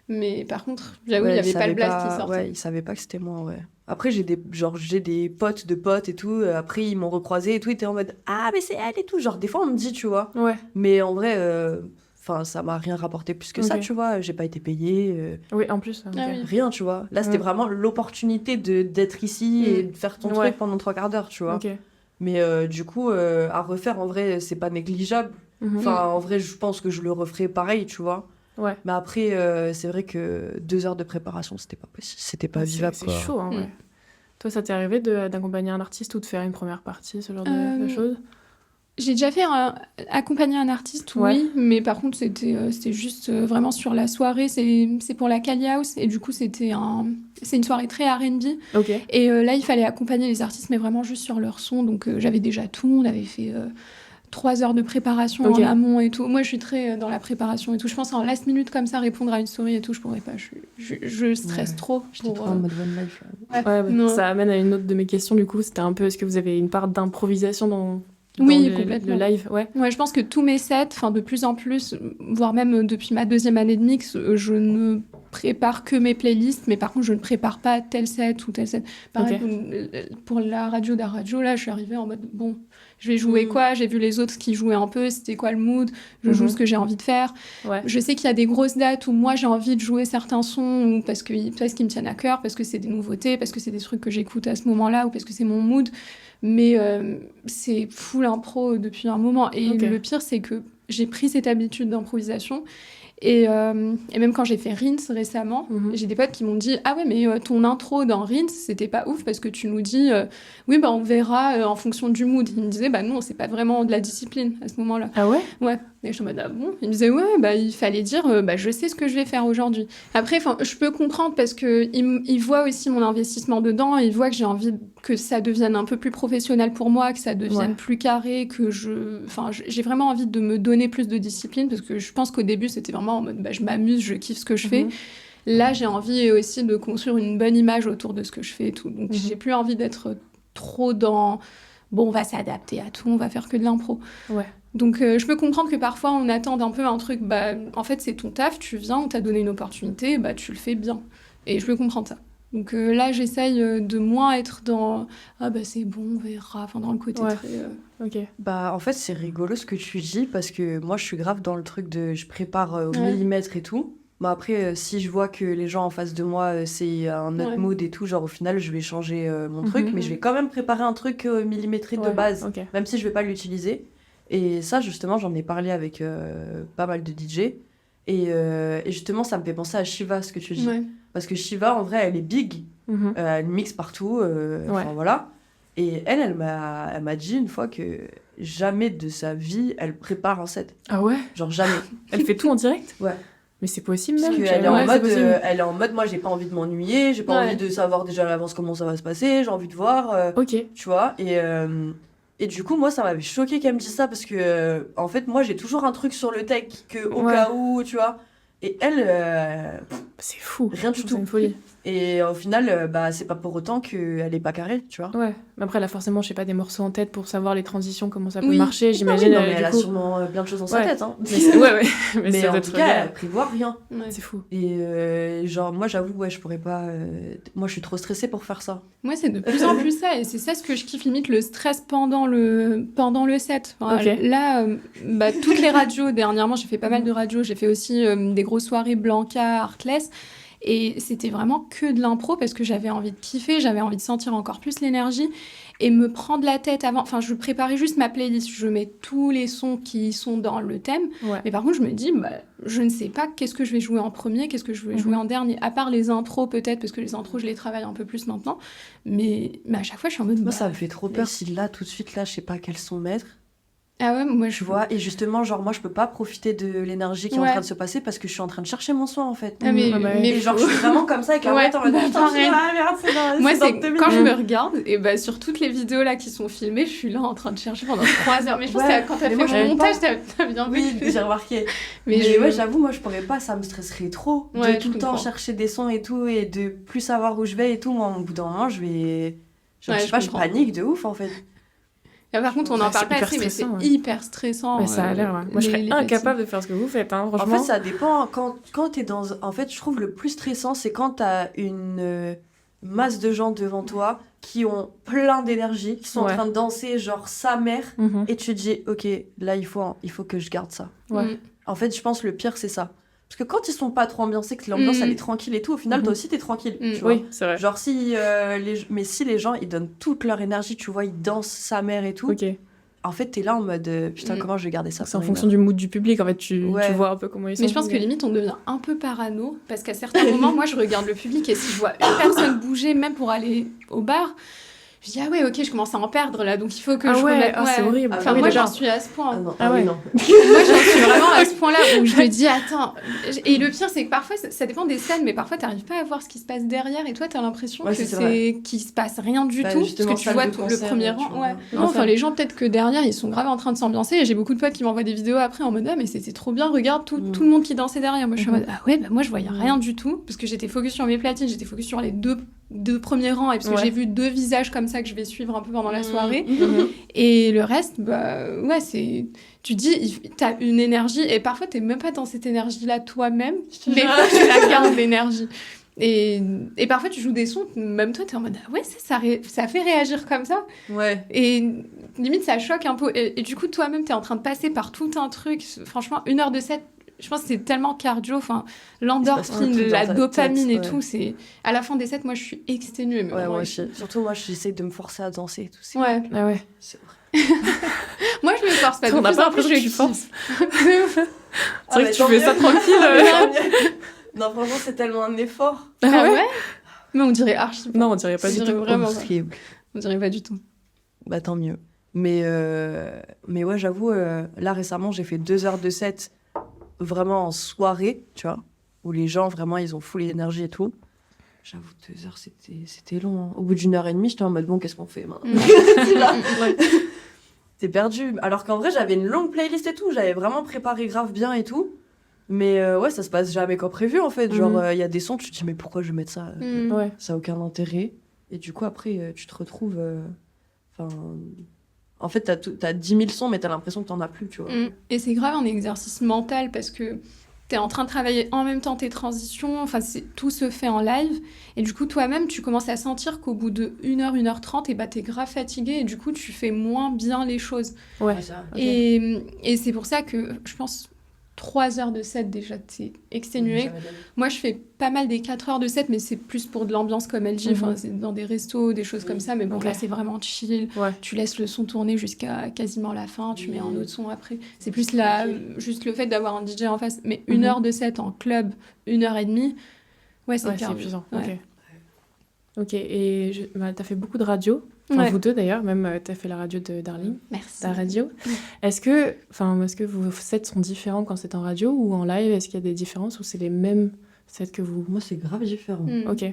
Mais par contre, j'avoue, il Ouais, n'y avait ils pas le savaient blast qui sortait. Ouais, ils savaient pas que c'était moi, ouais. Après, j'ai des potes de potes et tout. Après, ils m'ont recroisé et tout. Ils étaient en mode ah, mais c'est elle et tout. Genre, des fois, on me dit, tu vois. Ouais. Mais en vrai, ça m'a rien rapporté plus que ça, Ok. tu vois. J'ai pas été payée. Oui, en plus. ok. Ah oui. Rien, tu vois. Là, c'était vraiment l'opportunité d'être ici et de faire ton Ouais. truc pendant 3 quarts d'heure, tu vois. Ok. Mais du coup, à refaire, en vrai, c'est pas négligeable. Mhm. Enfin, en vrai, je pense que je le referai pareil, tu vois. Ouais. Mais après, c'est vrai que 2 heures de préparation, c'était pas possible. C'était pas vivable, C'est quoi. chaud, hein, ouais. Toi, ça t'est arrivé d'accompagner un artiste ou de faire une première partie, ce genre de choses? J'ai déjà fait accompagner un artiste, Ouais. oui, mais par contre, c'était juste vraiment sur la soirée. C'est pour la Cali House, et du coup, c'est une soirée très R&B. Ok. Et là, il fallait accompagner les artistes, mais vraiment juste sur leur son. Donc, j'avais déjà tout. On avait fait 3 heures de préparation Ok. en amont et tout. Moi, je suis très dans la préparation et tout. Je pense en last minute, comme ça, répondre à une story et tout, je pourrais pas. Je stresse Ouais. trop. J'étais pour, trop en mode one life. Là. Ouais, bah, Non. ça amène à une autre de mes questions, du coup. C'était un peu, est-ce que vous avez une part d'improvisation dans Oui, le complètement. live? Ouais. Ouais, je pense que tous mes sets, enfin de plus en plus, voire même depuis ma 2e année de mix, je ne prépare que mes playlists, mais par contre, je ne prépare pas tel set ou tel set. Pareil, pour la radio d'Aradio, là, je suis arrivée en mode, bon, je vais jouer quoi? J'ai vu les autres qui jouaient un peu, c'était quoi le mood? Je joue ce que j'ai envie de faire. Ouais. Je sais qu'il y a des grosses dates où moi, j'ai envie de jouer certains sons ou parce qu'ils me tiennent à cœur, parce que c'est des nouveautés, parce que c'est des trucs que j'écoute à ce moment-là ou parce que c'est mon mood. Mais c'est full impro depuis un moment. Et Ok. le pire, c'est que j'ai pris cette habitude d'improvisation. Et même quand j'ai fait Rinse récemment, j'ai des potes qui m'ont dit « Ah ouais, mais ton intro dans Rinse, c'était pas ouf parce que tu nous dis oui, bah on verra en fonction du mood. » Ils me disaient « Bah non, c'est pas vraiment de la discipline à ce moment-là. » Ah ouais? Ouais. Et je suis en mode « Ah bon ?» Ils me disaient « Ouais, bah il fallait dire bah je sais ce que je vais faire aujourd'hui. » Après, je peux comprendre parce qu'ils voient aussi mon investissement dedans, ils voient que j'ai envie que ça devienne un peu plus professionnel pour moi, que ça devienne plus carré, que j'ai vraiment envie de me donner plus de discipline parce que je pense qu'au début, c'était vraiment en mode bah, je m'amuse, je kiffe ce que je fais. Là, j'ai envie aussi de construire une bonne image autour de ce que je fais et tout. Donc, j'ai plus envie d'être trop dans bon, on va s'adapter à tout, on va faire que de l'impro. Ouais. Donc, je peux comprendre que parfois, on attend un peu un truc, bah, en fait, c'est ton taf, tu viens, on t'a donné une opportunité, bah, tu le fais bien. Et je peux comprendre ça. Donc là, j'essaye de moins être dans ah bah c'est bon, on verra, enfin dans le côté très. Ok. Bah en fait c'est rigolo ce que tu dis parce que moi je suis grave dans le truc de je prépare au millimètre et tout. Bah après si je vois que les gens en face de moi c'est un autre mood et tout, genre au final je vais changer mon truc, mais je vais quand même préparer un truc millimétré de base, même si je vais pas l'utiliser. Et ça justement j'en ai parlé avec pas mal de DJ. Et justement, ça me fait penser à Shiva, ce que tu dis. Ouais. Parce que Shiva, en vrai, elle est big. Elle mixe partout. Enfin, voilà. Et elle m'a dit une fois que jamais de sa vie, elle prépare un set. Ah ouais? Genre jamais. Elle fait tout en direct? Ouais. Mais c'est possible même? Parce qu'elle elle est en mode, moi, j'ai pas envie de m'ennuyer. J'ai pas envie de savoir déjà à l'avance comment ça va se passer. J'ai envie de voir. Ok. Tu vois? Et du coup, moi, ça m'avait choqué qu'elle me dise ça parce que, en fait, moi, j'ai toujours un truc sur le tech au cas où, tu vois. Et elle, c'est fou. rien du C'est tout. une folie. Et au final, c'est pas pour autant qu'elle est pas carrée, tu vois. Ouais, mais après, elle a forcément, je sais pas, des morceaux en tête pour savoir les transitions, comment ça peut Oui. marcher, j'imagine. Non, mais elle du a coup. sûrement plein de choses dans sa Ouais. tête. Hein. Ouais. Mais ça en doit tout être cas, bien. elle prévoit rien. Ouais. C'est fou. Et genre, moi, j'avoue, je pourrais pas. Moi, je suis trop stressée pour faire ça. Moi, c'est de plus en plus ça, et c'est ça ce que je kiffe, limite le stress pendant le set. Enfin, Ok. là, toutes les radios, dernièrement, j'ai fait pas mal de radios, j'ai fait aussi des grosses soirées Blanca, Artless, et c'était vraiment que de l'impro parce que j'avais envie de kiffer, j'avais envie de sentir encore plus l'énergie et me prendre la tête avant. Enfin, je préparais juste ma playlist, je mets tous les sons qui sont dans le thème, Ouais. mais par contre, je me dis, je ne sais pas qu'est-ce que je vais jouer en premier, qu'est-ce que je vais jouer en dernier, à part les intros peut-être, parce que les intros, je les travaille un peu plus maintenant, mais à chaque fois, je suis en mode... Moi, ça me fait trop peur si là, tout de suite, là, je sais pas quel son mettre. Ah ouais, moi, Tu vois, et justement, genre, moi, je peux pas profiter de l'énergie qui est en train de se passer parce que je suis en train de chercher mon son, en fait. Ah, mais Et genre, je suis vraiment comme ça avec la tête en mode, putain, pareil. merde, c'est dans Moi, dans c'est 2 quand je minutes. me regarde, et sur toutes les vidéos là qui sont filmées, je suis là en train de chercher pendant 3 heures. Mais je pense Ouais, que quand t'as mais fait moi, mon je montage, peux t'as bien vu. Oui, j'ai remarqué. Mais Mais j'avoue, moi, je pourrais pas, ça me stresserait trop Ouais, de tout je le temps comprends. chercher des sons et tout, et de plus savoir où je vais et tout. Moi, au bout d'un moment, je vais. Genre, Ouais, je sais pas, je comprends. panique de ouf, en fait. Et par contre, on Ouais, n'en parle c'est pas hyper assez, mais c'est stressant, ouais. hyper stressant. Ouais, ça a l'air, ouais. Moi, je serais incapable de faire ce que vous faites, hein, En franchement. fait, ça dépend. Quand t'es dans. En fait, je trouve le plus stressant, c'est quand t'as une masse de gens devant toi qui ont plein d'énergie, qui sont en Ouais. train de danser, genre sa mère, Mhm. et tu te dis, ok, là, il faut que je garde ça. Ouais. En fait, je pense le pire, c'est ça. Parce que quand ils sont pas trop ambiancés, que l'ambiance elle est tranquille et tout, au final, toi aussi, t'es tranquille. Tu vois. Oui, c'est vrai. Genre, si les gens, ils donnent toute leur énergie, tu vois, ils dansent sa mère et tout, Ok. en fait, t'es là en mode, putain, comment je vais garder ça C'est en pour fonction une du mood du public, en fait, tu Ouais. vois un peu comment ils sont. Mais je pense que limite, on devient un peu parano, parce qu'à certains moments, moi, je regarde le public et si je vois une personne bouger, même pour aller au bar, je dis, ah ouais, ok, je commence à en perdre là, donc il faut que Ah je ouais, remette. ah, c'est horrible. Enfin, Ah oui, moi, d'accord. j'en suis à ce point. Ah non, Ah oui, ouais. non. Moi, j'en suis vraiment à ce point-là où je me dis, attends. Et le pire, c'est que parfois, ça dépend des scènes, mais parfois, t'arrives pas à voir ce qui se passe derrière et toi, t'as l'impression Ouais, que c'est vrai. qu'il se passe rien du Bah, tout. Parce justement, que tu salle vois de le concert, premier tu rang. vois. Ouais. Non, Non, enfin, ça- les gens, peut-être que derrière, ils sont grave en train de s'ambiancer. Et j'ai beaucoup de potes qui m'envoient des vidéos après en mode, ah, mais c'était trop bien, regarde tout le monde qui dansait derrière. Moi, je suis en mode, ah ouais, bah moi, je voyais rien du tout. Parce que j'étais focus sur mes platines, j'étais focus sur les deux premiers rangs et parce que Ouais. j'ai vu 2 visages comme ça que je vais suivre un peu pendant la soirée. Mhm. Et le reste, ouais, c'est... Tu dis, t'as une énergie, et parfois, t'es même pas dans cette énergie-là toi-même, mais tu la gardes, l'énergie. Et parfois, tu joues des sons, même toi, t'es en mode, ah ouais, ça fait réagir comme ça. Ouais. Et limite, ça choque un peu. Et du coup, toi-même, t'es en train de passer par tout un truc. Franchement, 1 heure de set, je pense que c'est tellement cardio. Enfin, Il se passe un l'endorphine, truc la dans ta dopamine tête, et ouais. tout, c'est... À la fin des sets, moi, je suis exténuée. Mais Ouais, vraiment, moi aussi. Surtout, moi, j'essaie de me forcer à danser et tout. C'est Ouais. Ah ouais. c'est vrai. Moi, je me force pas. On n'a De pas plus en plus, l'impression que je tu forces. kiffe. C'est vrai que tu fais ça tranquille. Non, franchement, c'est tellement un effort. Ah ouais. Mais on dirait archi pas. Non, on dirait pas On du dirait tout. vraiment pas. Horrible. On dirait pas du tout. Bah, tant mieux. Mais ouais, j'avoue, là, récemment, j'ai fait 2 heures de set vraiment en soirée, tu vois, où les gens, vraiment, ils ont full énergie et tout. J'avoue, 2 heures, c'était long. Hein. Au bout d'1 heure et demie, j'étais en mode, bon, qu'est-ce qu'on fait maintenant C'est là. T'es perdu. Alors qu'en vrai, j'avais une longue playlist et tout. J'avais vraiment préparé grave bien et tout. Mais ouais, ça se passe jamais comme prévu, en fait. Genre, il y a des sons, tu te dis, mais pourquoi je vais mettre ça Ouais. Ça n'a aucun intérêt. Et du coup, après, tu te retrouves... En fait, t'as 10 000 sons, mais t'as l'impression que t'en as plus, tu vois. Et c'est grave un exercice mental parce que t'es en train de travailler en même temps tes transitions, enfin tout se fait en live et du coup toi-même tu commences à sentir qu'au bout de 1 heure, 1h30 et bah t'es grave fatigué et du coup tu fais moins bien les choses. Ouais. Ça. Ok. Et c'est pour ça que je pense 3 heures de set déjà t'es exténué. Moi je fais pas mal des 4 heures de set mais c'est plus pour de l'ambiance comme elle dit, enfin c'est dans des restos, des choses comme ça mais bon Ok. là c'est vraiment chill. Ouais. Tu laisses le son tourner jusqu'à quasiment la fin, tu mets un autre son après. C'est plus juste le fait d'avoir un DJ en face. Mais 1 heure de set en club, 1 heure et demie, ouais, c'est Ouais, c'est cardio. épuisant. Ouais. Ok, et t'as fait beaucoup de radio, enfin Ouais. vous deux d'ailleurs, même t'as fait la radio de Darling, Merci. ta radio. Est-ce que vos sets sont différents quand c'est en radio ou en live? Est-ce qu'il y a des différences ou c'est les mêmes sets que vous? Moi, c'est grave différent. Ok,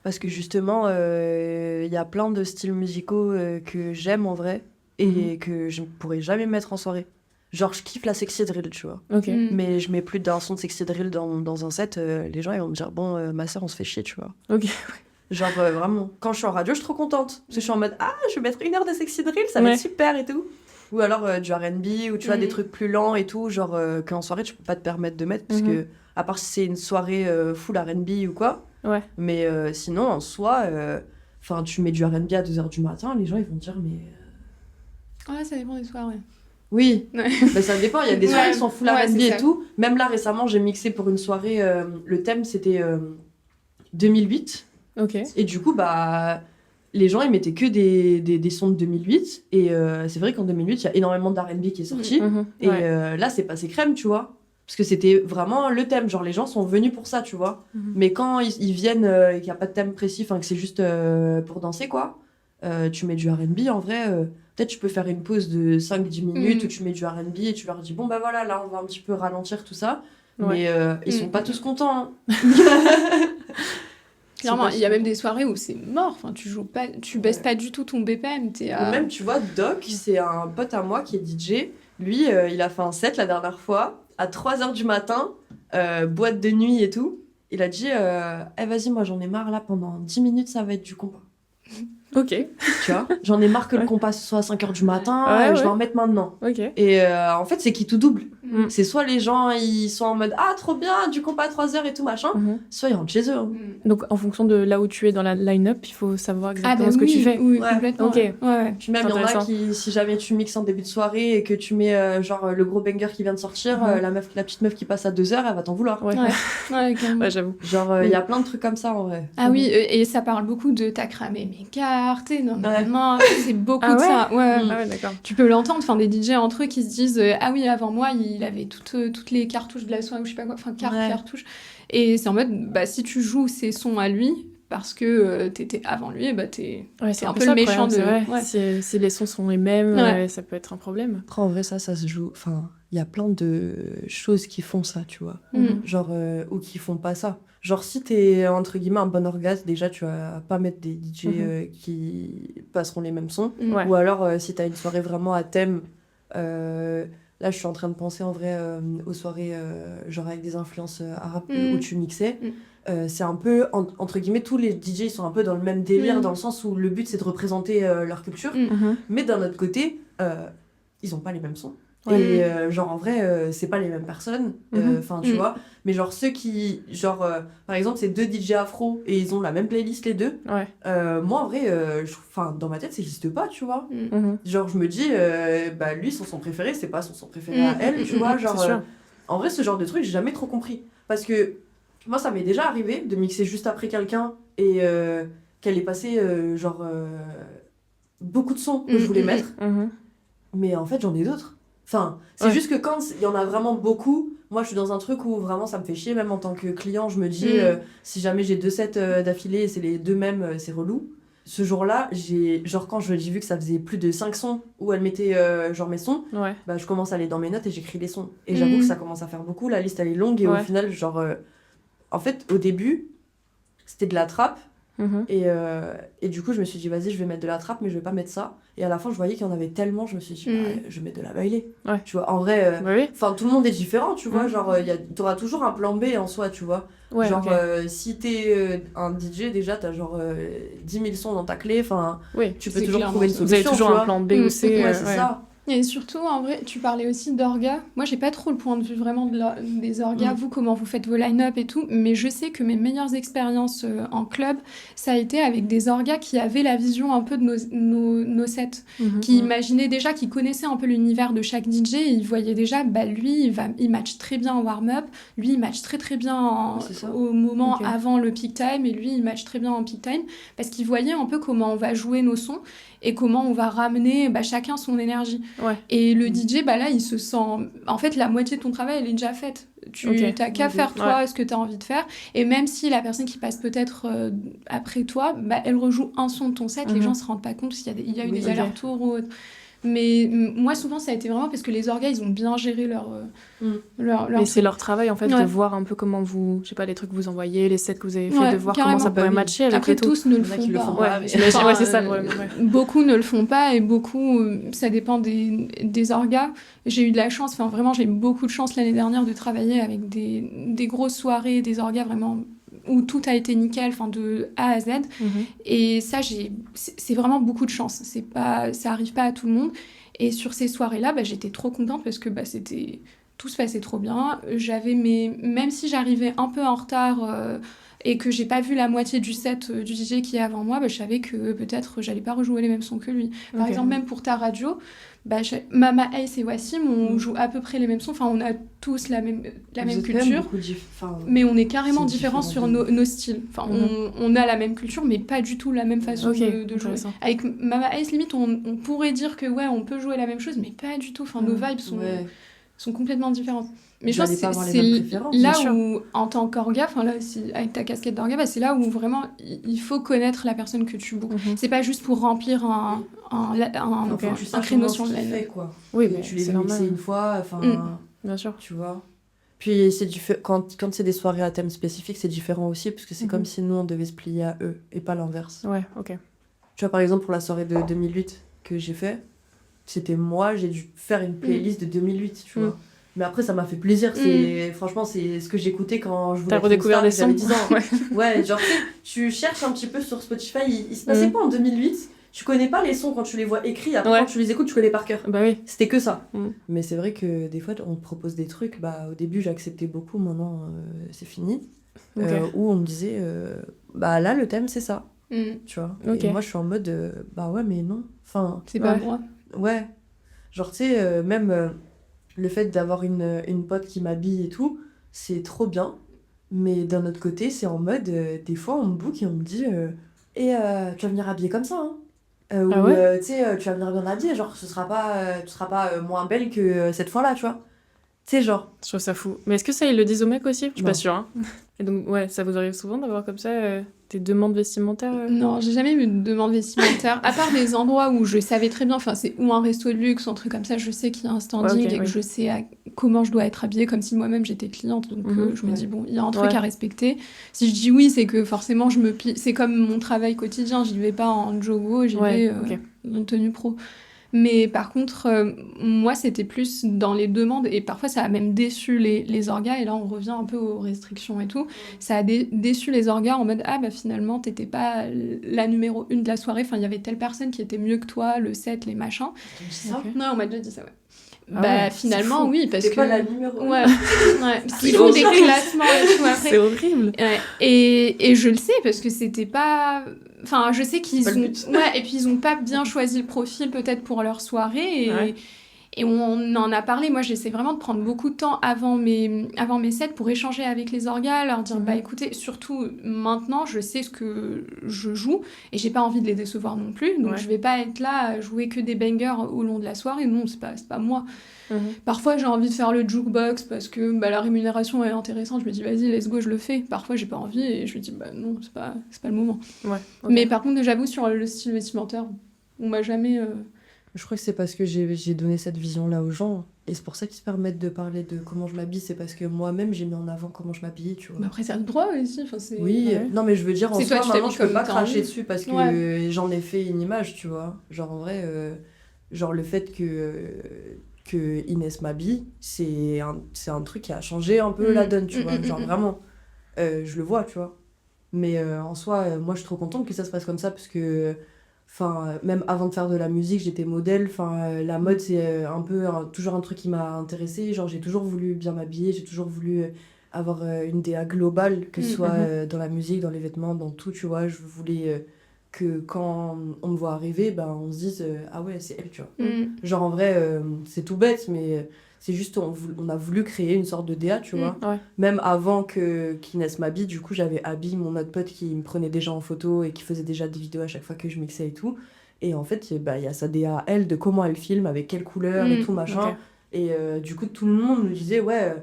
Parce que justement, il y a plein de styles musicaux que j'aime en vrai et que je ne pourrais jamais mettre en soirée. Genre, je kiffe la sexy drill, tu vois. Ok. Mais je mets plus d'un son de sexy drill dans un set. Les gens, ils vont me dire, bon, ma sœur, on se fait chier, tu vois. Ok. Genre, vraiment, quand je suis en radio, je suis trop contente. Parce que je suis en mode, je vais mettre 1 heure de sexy drill, ça va être super et tout. Ou alors du R&B, ou tu vois, des trucs plus lents et tout. Genre, qu'en soirée, tu peux pas te permettre de mettre. Parce que, à part si c'est une soirée full R&B ou quoi. Ouais. Mais sinon, en soi, tu mets du R&B à 2h du matin, les gens, ils vont dire, mais. Ouais, ça dépend des soirées. Oui, Ouais. bah, ça dépend. Il y a des soirées qui sont full R&B et ça. tout. Même là, récemment, j'ai mixé pour une soirée. Le thème, c'était 2008. Ok. Et du coup, bah, les gens, ils mettaient que des sons de 2008. Et c'est vrai qu'en 2008, il y a énormément d'R&B qui est sorti. Et là, c'est passé crème, tu vois. Parce que c'était vraiment le thème. Genre, les gens sont venus pour ça, tu vois. Mais quand ils viennent et qu'il n'y a pas de thème précis, que c'est juste pour danser, quoi, tu mets du R&B, en vrai... Peut-être tu peux faire une pause de 5-10 minutes où tu mets du R&B et tu leur dis bon bah voilà, là on va un petit peu ralentir tout ça. Mais ils sont pas tous contents. Hein. Clairement, il y a même des soirées où c'est mort, enfin, tu baisses pas du tout ton BPM. Ou même tu vois, Doc, c'est un pote à moi qui est DJ. Lui, il a fait un set la dernière fois à 3h du matin, boîte de nuit et tout. Il a dit vas-y, moi j'en ai marre là, pendant 10 minutes ça va être du compas. Ok. Tu vois, j'en ai marre que le compas soit à 5h du matin, je vais en mettre maintenant. Ok. Et en fait, c'est qui tout double. C'est soit les gens, ils sont en mode trop bien, du compas à 3h et tout machin, soit ils rentrent chez eux. Hein. Donc, en fonction de là où tu es dans la line-up, il faut savoir exactement ce que tu fais. Oui, complètement. Ok. Ouais. Puis même, il y en a qui, si jamais tu mixes en début de soirée et que tu mets genre le gros banger qui vient de sortir, la petite meuf qui passe à 2h, elle va t'en vouloir. Ouais, j'avoue. Genre, il y a plein de trucs comme ça en vrai. Ah oui, et ça parle beaucoup de t'as cramé mes cartes, énormément. C'est beaucoup de ça. Ouais. Ah ouais, d'accord. Tu peux l'entendre, enfin des DJ entre eux qui se disent ah oui, avant moi, il avait toutes les cartouches de la soirée ou je sais pas quoi, enfin cartouches. Et c'est en mode bah si tu joues ces sons à lui parce que t'étais avant lui, bah c'est un peu le méchant de. Si les sons sont les mêmes, ça peut être un problème. Après, en vrai, ça se joue. Enfin, il y a plein de choses qui font ça, tu vois. Genre, ou qui font pas ça. Genre, si t'es, entre guillemets, un bon orgasme, déjà, tu vas pas mettre des DJ qui passeront les mêmes sons. Ou alors, si t'as une soirée vraiment à thème, là, je suis en train de penser, en vrai, aux soirées, genre avec des influences arabes où tu mixais. C'est un peu, entre guillemets, tous les DJ, ils sont un peu dans le même délire, dans le sens où le but, c'est de représenter leur culture. Mais d'un autre côté, ils ont pas les mêmes sons. Et genre en vrai c'est pas les mêmes personnes tu vois, mais genre ceux qui genre par exemple c'est 2 DJ afro et ils ont la même playlist les deux, moi en vrai dans ma tête ça existe pas, tu vois. Genre je me dis lui son son préféré c'est pas son son préféré à elle, tu vois, genre en vrai ce genre de truc j'ai jamais trop compris parce que moi ça m'est déjà arrivé de mixer juste après quelqu'un et qu'elle ait passé beaucoup de sons que je voulais mettre mais en fait j'en ai d'autres. Enfin, c'est juste que quand il y en a vraiment beaucoup, moi je suis dans un truc où vraiment ça me fait chier, même en tant que client, je me dis si jamais j'ai 2 sets d'affilée et c'est les 2 mêmes, c'est relou. Ce jour-là, quand j'ai vu que ça faisait plus de 5 sons où elle mettait mes sons, bah, je commence à aller dans mes notes et j'écris les sons. Et j'avoue que ça commence à faire beaucoup, la liste elle est longue et au final, en fait, au début, c'était de la trappe. Et du coup je me suis dit vas-y je vais mettre de la trappe mais je vais pas mettre ça et à la fin je voyais qu'il y en avait tellement je me suis dit je vais mettre de la bailey tu vois en vrai tout le monde est différent tu vois genre t'auras toujours un plan B en soi tu vois si t'es un DJ déjà t'as 10 000 sons dans ta clé tu peux toujours trouver une solution, vous avez toujours un plan B ou C c'est ça. Et surtout, en vrai, tu parlais aussi d'orgas. Moi, j'ai pas trop le point de vue vraiment des orgas, vous, comment vous faites vos line-up et tout, mais je sais que mes meilleures expériences en club, ça a été avec des orgas qui avaient la vision un peu de nos sets, qui imaginaient déjà, qui connaissaient un peu l'univers de chaque DJ, et ils voyaient déjà, lui, il match très bien en warm-up, lui, il match très très bien au moment avant le peak time, et lui, il match très bien en peak time, parce qu'ils voyaient un peu comment on va jouer nos sons, et comment on va ramener chacun son énergie. Et le DJ, là, il se sent... En fait, la moitié de ton travail, elle est déjà faite. Tu n'as qu'à faire, toi, ce que tu as envie de faire. Et même si la personne qui passe peut-être après toi, elle rejoue un son de ton set, les gens ne se rendent pas compte s'il y a eu des allers-retours ou autre. Mais moi, souvent, ça a été vraiment parce que les orgas, ils ont bien géré leur Mais c'est truc. leur travail, en fait, Ouais. de voir un peu comment vous... Je sais pas, les trucs que vous envoyez, les sets que vous avez fait, Ouais, de voir carrément. comment ça pourrait Bah oui. matcher avec Après, les taux. tous ne le Il y en a font qui le pas. font hein. pas. Ouais, j'imagine, Enfin, ouais, c'est ça le problème. Ouais. Beaucoup ne le font pas et beaucoup, ça dépend des orgas. J'ai eu de la chance, enfin vraiment, j'ai eu beaucoup de chance l'année dernière de travailler avec des grosses soirées, des orgas vraiment où tout a été nickel, enfin de A à Z. Et ça, c'est vraiment beaucoup de chance. Ça arrive pas à tout le monde. Et sur ces soirées-là, j'étais trop contente parce que tout se passait trop bien. Même si j'arrivais un peu en retard et que j'ai pas vu la moitié du set du DJ qui est avant moi, je savais que peut-être j'allais pas rejouer les mêmes sons que lui. Par Ok. exemple, même pour ta radio, Mama Ace et Wassim, on joue à peu près les mêmes sons. Enfin, on a tous la même Vous êtes quand même culture. beaucoup Mais on est carrément C'est différents différent sur de- nos styles. Enfin, on a la même culture, mais pas du tout la même façon Ok, de jouer. intéressant. Avec Mama Ace, limite, on pourrait dire que ouais, on peut jouer la même chose, mais pas du tout. Enfin, nos vibes sont complètement différentes. Mais je Vous pense allez que pas avoir les c'est mêmes préférences, là bien sûr. où, en tant qu'orga, enfin là, avec ta casquette d'orga, c'est là où vraiment il faut connaître la personne que tu bookes. C'est pas juste pour remplir un Ok. Faut que tu un saches créneau vraiment sur ce le qu'il line-up. fait, quoi. Oui, Que mais tu les c'est as normal. mixés une fois, enfin, Bien sûr. tu vois. Puis quand c'est des soirées à thème spécifique, c'est différent aussi, parce que c'est comme si nous, on devait se plier à eux, et pas l'inverse. Ouais, ok. Tu vois, par exemple, pour la soirée de 2008 que j'ai fait, c'était moi, j'ai dû faire une playlist de 2008, tu vois. Mais après, ça m'a fait plaisir. Franchement, c'est ce que j'écoutais quand je voulais T'as être une redécouvert star, des sons. j'avais 10 ans. Ouais, genre, tu cherches un petit peu sur Spotify, il se passait quoi en 2008 ? Tu connais pas les sons quand tu les vois écrits, après quand tu les écoutes, tu connais par cœur. Bah oui. C'était que ça. Mais c'est vrai que des fois, on te propose des trucs. Au début, j'acceptais beaucoup, maintenant, c'est fini. Ok. Où on me disait, là, le thème, c'est ça. Tu vois. Ok. Et moi, je suis en mode, ouais, mais non. Enfin, C'est pas Ouais. moi. ouais. Genre, tu sais, même le fait d'avoir une pote qui m'habille et tout, c'est trop bien. Mais d'un autre côté, c'est en mode, des fois, on me book et on me dit, tu vas venir habiller comme ça, hein. Ou, ouais tu sais, tu vas venir bien habillée, genre, tu seras pas moins belle que cette fois-là, tu vois. Tu sais, genre. Je trouve ça fou. Mais est-ce que ça, ils le disent aux mecs aussi ? Je suis Non. pas sûre. Hein. Et donc, ouais, ça vous arrive souvent d'avoir comme ça des demandes vestimentaires Non, j'ai jamais eu de demande vestimentaire. À part des endroits où je savais très bien, enfin, c'est ou un resto de luxe, un truc comme ça, je sais qu'il y a un standing Ouais, ok, et que oui. je sais comment je dois être habillée, comme si moi-même j'étais cliente. Donc je me dis, bon, il y a un truc à respecter. Si je dis oui, c'est que forcément je me plie. C'est comme mon travail quotidien, j'y vais pas en jogo, j'y vais en tenue pro. Mais par contre, moi, c'était plus dans les demandes, et parfois ça a même déçu les orgas, et là on revient un peu aux restrictions et tout. Ça a déçu les orgas en mode, finalement, t'étais pas la numéro 1 de la soirée, enfin, il y avait telle personne qui était mieux que toi, le set, les machins. Ok. Non, on m'a déjà dit ça, ouais. ouais, Finalement, fou. oui, parce T'es que... pas la numéro 1. Ouais, parce qu'ils font des classements et tout après. C'est horrible. Ouais. Et je le sais parce que c'était pas. Enfin, je sais qu'ils pas le ont. but. Ouais, et puis ils ont pas bien choisi le profil peut-être pour leur soirée. Et on en a parlé. Moi, j'essaie vraiment de prendre beaucoup de temps avant mes sets pour échanger avec les orgas, leur dire écoutez, surtout maintenant, je sais ce que je joue et j'ai pas envie de les décevoir non plus. Donc, je vais pas être là à jouer que des bangers au long de la soirée. Non, c'est pas moi. Parfois, j'ai envie de faire le jukebox parce que la rémunération est intéressante. Je me dis, vas-y, let's go, je le fais. Parfois, j'ai pas envie et je me dis, non, c'est pas le moment. Ouais, Mais par contre, j'avoue, sur le style vestimentaire, on m'a jamais. Je crois que c'est parce que j'ai donné cette vision-là aux gens. Et c'est pour ça qu'ils se permettent de parler de comment je m'habille. C'est parce que moi-même, j'ai mis en avant comment je m'habillais, tu vois. Mais après, c'est le droit aussi. Enfin, Oui, non, mais je veux dire, en C'est soi, toi, tu maintenant, t'habilles je peux comme pas t'as cracher envie. dessus parce que j'en ai fait une image, tu vois. Genre, en vrai, genre, le fait que Inès m'habille, c'est un truc qui a changé un peu la donne, tu vois. Genre, vraiment, je le vois, tu vois. Mais en soi, moi, je suis trop contente que ça se passe comme ça parce que... Enfin, même avant de faire de la musique, j'étais modèle. Enfin, la mode, c'est toujours un truc qui m'a intéressée. Genre, j'ai toujours voulu bien m'habiller, j'ai toujours voulu avoir une DA globale, que ce soit dans la musique, dans les vêtements, dans tout, tu vois. Je voulais que quand on me voit arriver, on se dise ah ouais, c'est elle, tu vois. Genre, en vrai, c'est tout bête, mais c'est juste, on a voulu créer une sorte de DA, tu vois. Même avant qu'Inès m'habille, du coup, j'avais Abby, mon autre pote, qui me prenait déjà en photo et qui faisait déjà des vidéos à chaque fois que je mixais et tout. Et en fait, il y a sa DA, elle, de comment elle filme, avec quelle couleur et tout, machin. Et du coup, tout le monde me disait, ouais,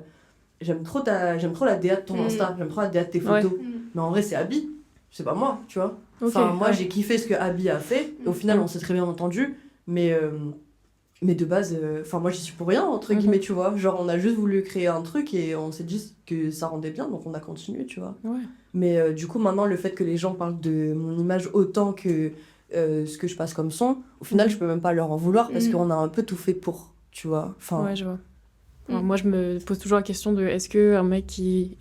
j'aime trop la DA de ton Insta, j'aime trop la DA de tes photos. Mais en vrai, c'est Abby, c'est pas moi, tu vois. Enfin, moi, j'ai kiffé ce que Abby a fait. Au final, on s'est très bien entendu, mais Mais de base, moi j'y suis pour rien, entre guillemets, tu vois. Genre, on a juste voulu créer un truc et on s'est dit que ça rendait bien, donc on a continué, tu vois. Ouais. Mais du coup, maintenant, le fait que les gens parlent de mon image autant que ce que je passe comme son, au final, je peux même pas leur en vouloir parce qu'on a un peu tout fait pour, tu vois. Ouais, je vois. Alors, moi, je me pose toujours la question de est-ce qu'un mec qui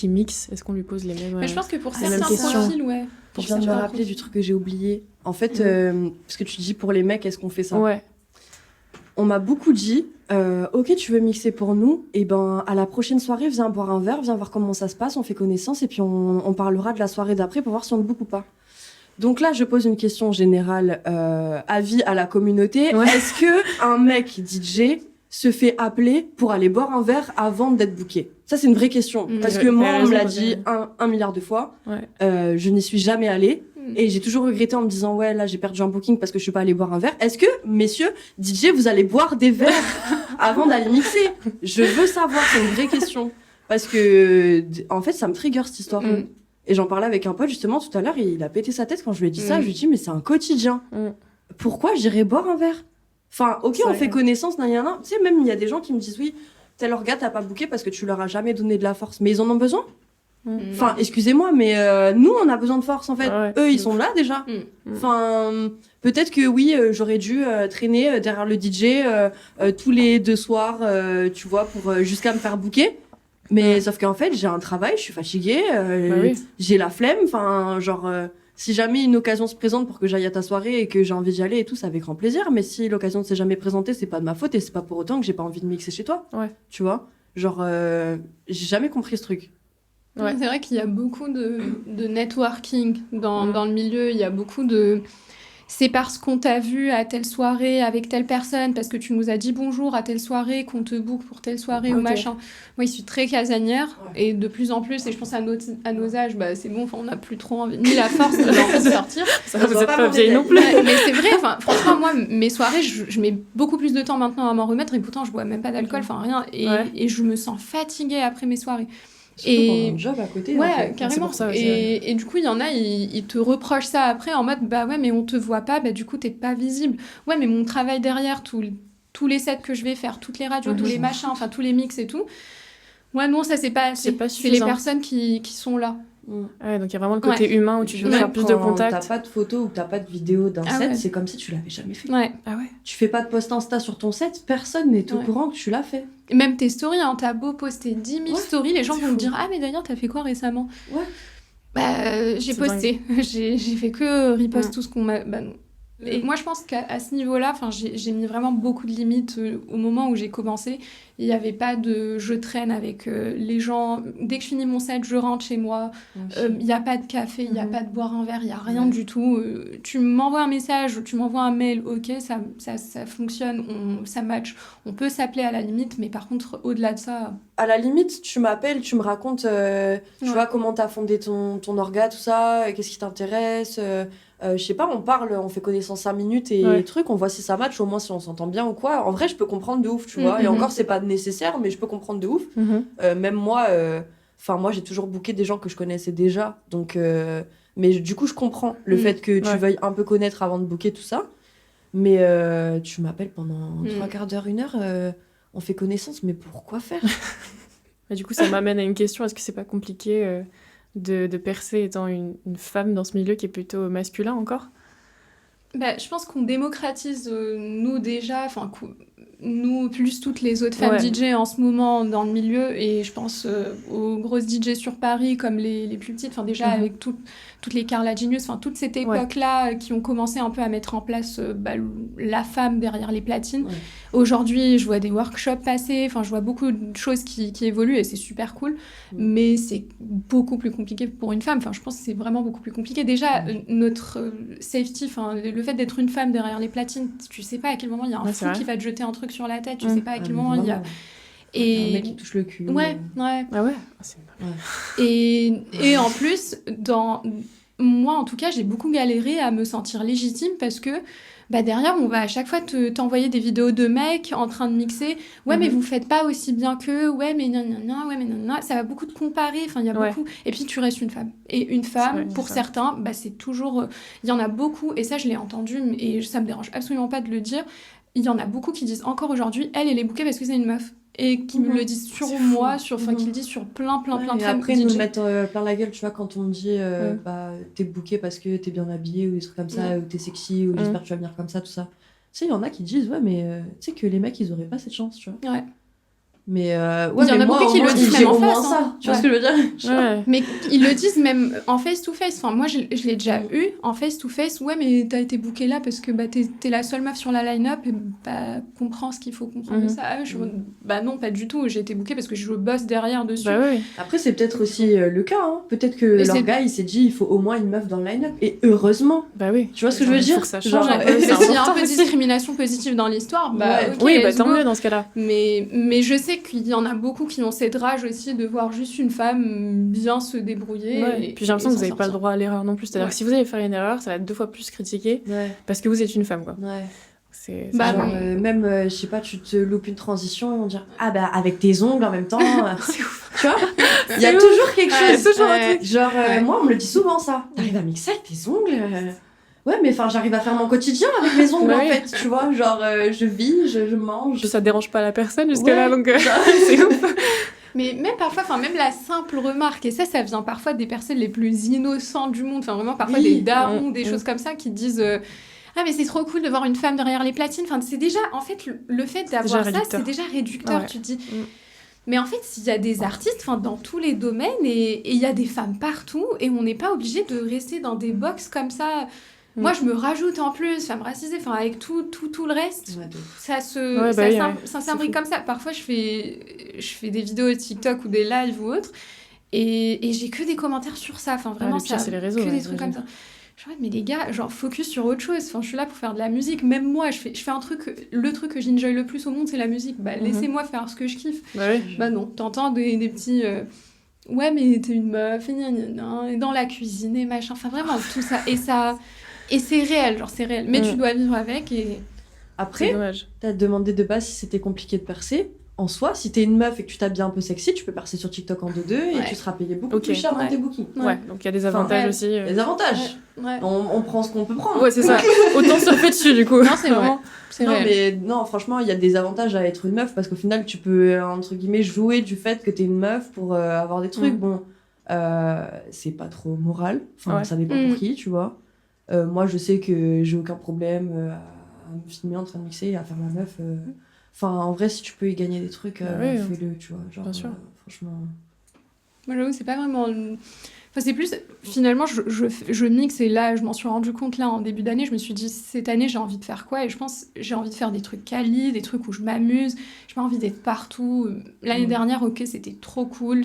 mixe, est-ce qu'on lui pose les mêmes Mais je pense que pour les mêmes certains questions. profils, ouais. Je viens de me rappeler du truc que j'ai oublié. En fait, parce que tu dis pour les mecs, est-ce qu'on fait ça ? Ouais. On m'a beaucoup dit, ok, tu veux mixer pour nous, et ben à la prochaine soirée, viens boire un verre, viens voir comment ça se passe, on fait connaissance, et puis on parlera de la soirée d'après pour voir si on te book ou pas. Donc là, je pose une question générale, avis à la communauté. Ouais. Est-ce que un mec DJ se fait appeler pour aller boire un verre avant d'être booké ? Ça, c'est une vraie question. Parce que moi, on me l'a dit un milliard de fois. Ouais. Je n'y suis jamais allée. Et j'ai toujours regretté en me disant, ouais, là, j'ai perdu un booking parce que je suis pas allée boire un verre. Est-ce que, messieurs, DJ, vous allez boire des verres avant d'aller mixer ? Je veux savoir, c'est une vraie question. Parce que, en fait, ça me trigger cette histoire. Et j'en parlais avec un pote, justement, tout à l'heure, et il a pété sa tête quand je lui ai dit ça. Je lui ai dit, mais c'est un quotidien. Pourquoi j'irais boire un verre ? Enfin, ok, on fait connaissance, nan. Tu sais, même, il y a des gens qui me disent, oui, tel gars, t'as pas booké parce que tu leur as jamais donné de la force. Mais ils en ont besoin ? Enfin, excusez-moi, mais nous, on a besoin de force, en fait. Ouais. Eux, ils sont là, déjà. Enfin, peut-être que oui, j'aurais dû traîner derrière le DJ tous les 2 soirs, tu vois, pour jusqu'à me faire booker. Mais sauf qu'en fait, j'ai un travail, je suis fatiguée, j'ai la flemme. Enfin, genre, si jamais une occasion se présente pour que j'aille à ta soirée et que j'ai envie d'y aller et tout, c'est avec grand plaisir. Mais si l'occasion ne s'est jamais présentée, c'est pas de ma faute et c'est pas pour autant que j'ai pas envie de mixer chez toi. Ouais. Tu vois ? Genre, j'ai jamais compris ce truc. Ouais. C'est vrai qu'il y a beaucoup de networking dans le milieu. Il y a beaucoup de... C'est parce qu'on t'a vu à telle soirée avec telle personne, parce que tu nous as dit bonjour à telle soirée, qu'on te book pour telle soirée ou machin. Moi, je suis très casanière, et de plus en plus, et je pense à nos âges, bah, c'est bon, on n'a plus trop envie, ni la force de sortir. Ça, vous êtes pas vieille non plus. Mais c'est vrai, franchement, moi, mes soirées, je mets beaucoup plus de temps maintenant à m'en remettre, et pourtant, je bois même pas d'alcool, rien, et je me sens fatiguée après mes soirées. Et un job à côté. Ouais, en fait. carrément. Ça aussi, et du coup, il y en a, ils te reprochent ça après en mode bah ouais, mais on te voit pas, bah du coup, t'es pas visible. Ouais, mais mon travail derrière, tous les sets que je vais faire, toutes les radios, tous les machins, enfin tous les mix et tout. Ouais, non, ça c'est pas assez. C'est les personnes qui sont là. Ouais, donc il y a vraiment le côté humain où tu veux faire plus de contacts. Quand t'as pas de photos ou que t'as pas de vidéo d'un set, c'est comme si tu l'avais jamais fait. Ouais. Ah ouais. Tu fais pas de post Insta sur ton set, personne n'est au courant que tu l'as fait. Et même tes stories, hein, t'as beau poster 10 000 stories, les gens vont me dire ah mais d'ailleurs t'as fait quoi récemment ? Ouais. Bah j'ai posté, j'ai fait que repost tout ce qu'on m'a... Bah non. Et moi je pense qu'à ce niveau-là, j'ai mis vraiment beaucoup de limites au moment où j'ai commencé. Il n'y avait pas de je traîne avec les gens. Dès que je finis mon set, je rentre chez moi. Il n'y a pas de café, il n'y a pas de boire un verre, il n'y a rien du tout. Tu m'envoies un message, tu m'envoies un mail, ok, ça fonctionne, ça match. On peut s'appeler à la limite, mais par contre, au-delà de ça... À la limite, tu m'appelles, tu me racontes, tu vois, comment t'as fondé ton orga, tout ça, qu'est-ce qui t'intéresse... je sais pas, on parle, on fait connaissance 5 minutes et truc, on voit si ça match, au moins si on s'entend bien ou quoi. En vrai, je peux comprendre de ouf, tu vois. Et encore, c'est pas nécessaire, mais je peux comprendre de ouf. Même moi, moi, j'ai toujours booké des gens que je connaissais déjà. Donc, mais du coup, je comprends le fait que tu veuilles un peu connaître avant de booker tout ça. Mais tu m'appelles pendant 3 quarts d'heure, 1 heure, on fait connaissance, mais pourquoi faire ? Du coup, ça m'amène à une question, est-ce que c'est pas compliqué de percer étant une femme dans ce milieu qui est plutôt masculin encore ? Je pense qu'on démocratise, nous déjà, nous plus toutes les autres femmes DJ en ce moment dans le milieu, et je pense aux grosses DJ sur Paris comme les plus petites, déjà avec toutes les Carla Genius, toute cette époque-là qui ont commencé un peu à mettre en place la femme derrière les platines. Aujourd'hui, je vois des workshops passer, je vois beaucoup de choses qui évoluent et c'est super cool, mais c'est beaucoup plus compliqué pour une femme. Je pense que c'est vraiment beaucoup plus compliqué. Déjà, notre safety, le fait d'être une femme derrière les platines, tu sais pas à quel moment il y a un fou qui va te jeter un truc sur la tête, tu sais pas à quel moment il y a... Et... un mec qui touche le cul. Ouais. Ah ouais, Et en plus, moi en tout cas, j'ai beaucoup galéré à me sentir légitime parce que derrière, on va à chaque fois t'envoyer des vidéos de mecs en train de mixer. Ouais, mais vous faites pas aussi bien qu'eux. Ouais, mais non. Ça va beaucoup te comparer. Il y a beaucoup. Et puis, tu restes une femme. Et une femme, pour certains, c'est toujours... Il y en a beaucoup, et ça, je l'ai entendu, et ça me dérange absolument pas de le dire. il y en a beaucoup qui disent encore aujourd'hui, elle est bookée parce que c'est une meuf. Et qui me le disent sur moi, enfin qui le disent sur plein de femmes. Et après, ils nous mettent plein la gueule, tu vois, quand on me dit t'es bookée parce que t'es bien habillée ou des trucs comme ça, ou t'es sexy, ou j'espère que tu vas venir comme ça, tout ça. Tu sais, il y en a qui disent, ouais, mais tu sais que les mecs, ils auraient pas cette chance, tu vois. Ouais. Mais il y en a beaucoup qui le disent même en face. Hein. Tu vois ce que je veux dire? Mais ils le disent même en face-to-face. Enfin, moi, je l'ai déjà eu en face-to-face. Ouais, mais t'as été bookée là parce que t'es la seule meuf sur la line-up et comprends ce qu'il faut comprendre de ça. Bah non, pas du tout. J'ai été bookée parce que je bosse derrière dessus. Bah oui. Après, c'est peut-être aussi le cas. Hein. Peut-être que leur gars, il s'est dit, il faut au moins une meuf dans le line-up. Et heureusement. Bah oui. Tu vois ce que je veux dire? Il faut que ça change un peu. Mais s'il y a un peu de discrimination positive dans l'histoire, oui, bah tant mieux dans ce cas-là. Mais je sais qu'il y en a beaucoup qui ont cette rage aussi de voir juste une femme bien se débrouiller. Et puis j'ai l'impression que vous n'avez pas le droit à l'erreur non plus. C'est-à-dire que si vous allez faire une erreur, ça va être 2 fois plus critiqué parce que vous êtes une femme, quoi. Ouais. C'est genre, même, je sais pas, tu te loupes une transition, on dirait ah bah avec tes ongles en même temps. C'est ouf. Tu vois, il y a toujours quelque chose. Toujours un truc. Genre, moi, on me le dit souvent ça. T'arrives à mixer avec tes ongles Ouais, mais enfin, j'arrive à faire mon quotidien avec mes ongles, en fait, tu vois. Genre, je vis, je mange. Ça dérange pas la personne jusque-là, donc c'est ouf. Mais même parfois, même la simple remarque, et ça vient parfois des personnes les plus innocentes du monde, enfin vraiment parfois des darons, des choses comme ça qui disent ah mais c'est trop cool de voir une femme derrière les platines. Enfin, c'est déjà, en fait, le fait d'avoir ça, c'est déjà réducteur. Tu te dis... Mais en fait, il y a des artistes dans tous les domaines et il y a des femmes partout et on n'est pas obligé de rester dans des box comme ça. Moi, je me rajoute en plus, femme racisée, avec tout le reste, ça s'imbrique comme ça. Parfois, je fais des vidéos TikTok ou des lives ou autres, et j'ai que des commentaires sur ça. Enfin, vraiment, le pire, c'est les réseaux, que des trucs comme ça. Je dis, mais les gars, focus sur autre chose. Enfin, je suis là pour faire de la musique. Même moi, je fais un truc, le truc que j'enjoy le plus au monde, c'est la musique. Laissez-moi faire ce que je kiffe. Non, t'entends des petits... ouais, mais t'es une meuf, et dans la cuisine, et machin. Enfin, vraiment, tout ça. Et c'est réel, c'est réel. Mais tu dois vivre avec et... Après, t'as demandé de base si c'était compliqué de percer. En soi, si t'es une meuf et que tu t'habilles un peu sexy, tu peux percer sur TikTok en 2-2 et tu seras payé beaucoup plus cher dans tes bookings. Ouais, donc il y a des avantages aussi. Des avantages. On prend ce qu'on peut prendre. Ouais, c'est ça. Autant surfer dessus, du coup. Non, c'est vrai. Non, franchement, il y a des avantages à être une meuf parce qu'au final, tu peux, entre guillemets, jouer du fait que t'es une meuf pour avoir des trucs. Bon, c'est pas trop moral. Enfin, ça dépend pour qui, tu vois. Moi, je sais que j'ai aucun problème à me filmer en train de mixer et à faire ma meuf. Enfin, en vrai, si tu peux y gagner des trucs, fais-le, tu vois. Genre, bien sûr. Franchement. Moi, j'avoue, c'est pas vraiment... Enfin, c'est plus... Finalement, je mixe et là, je m'en suis rendu compte là en début d'année. Je me suis dit, cette année, j'ai envie de faire quoi? Et je pense, j'ai envie de faire des trucs quali, des trucs où je m'amuse. J'ai pas envie d'être partout. L'année dernière, c'était trop cool.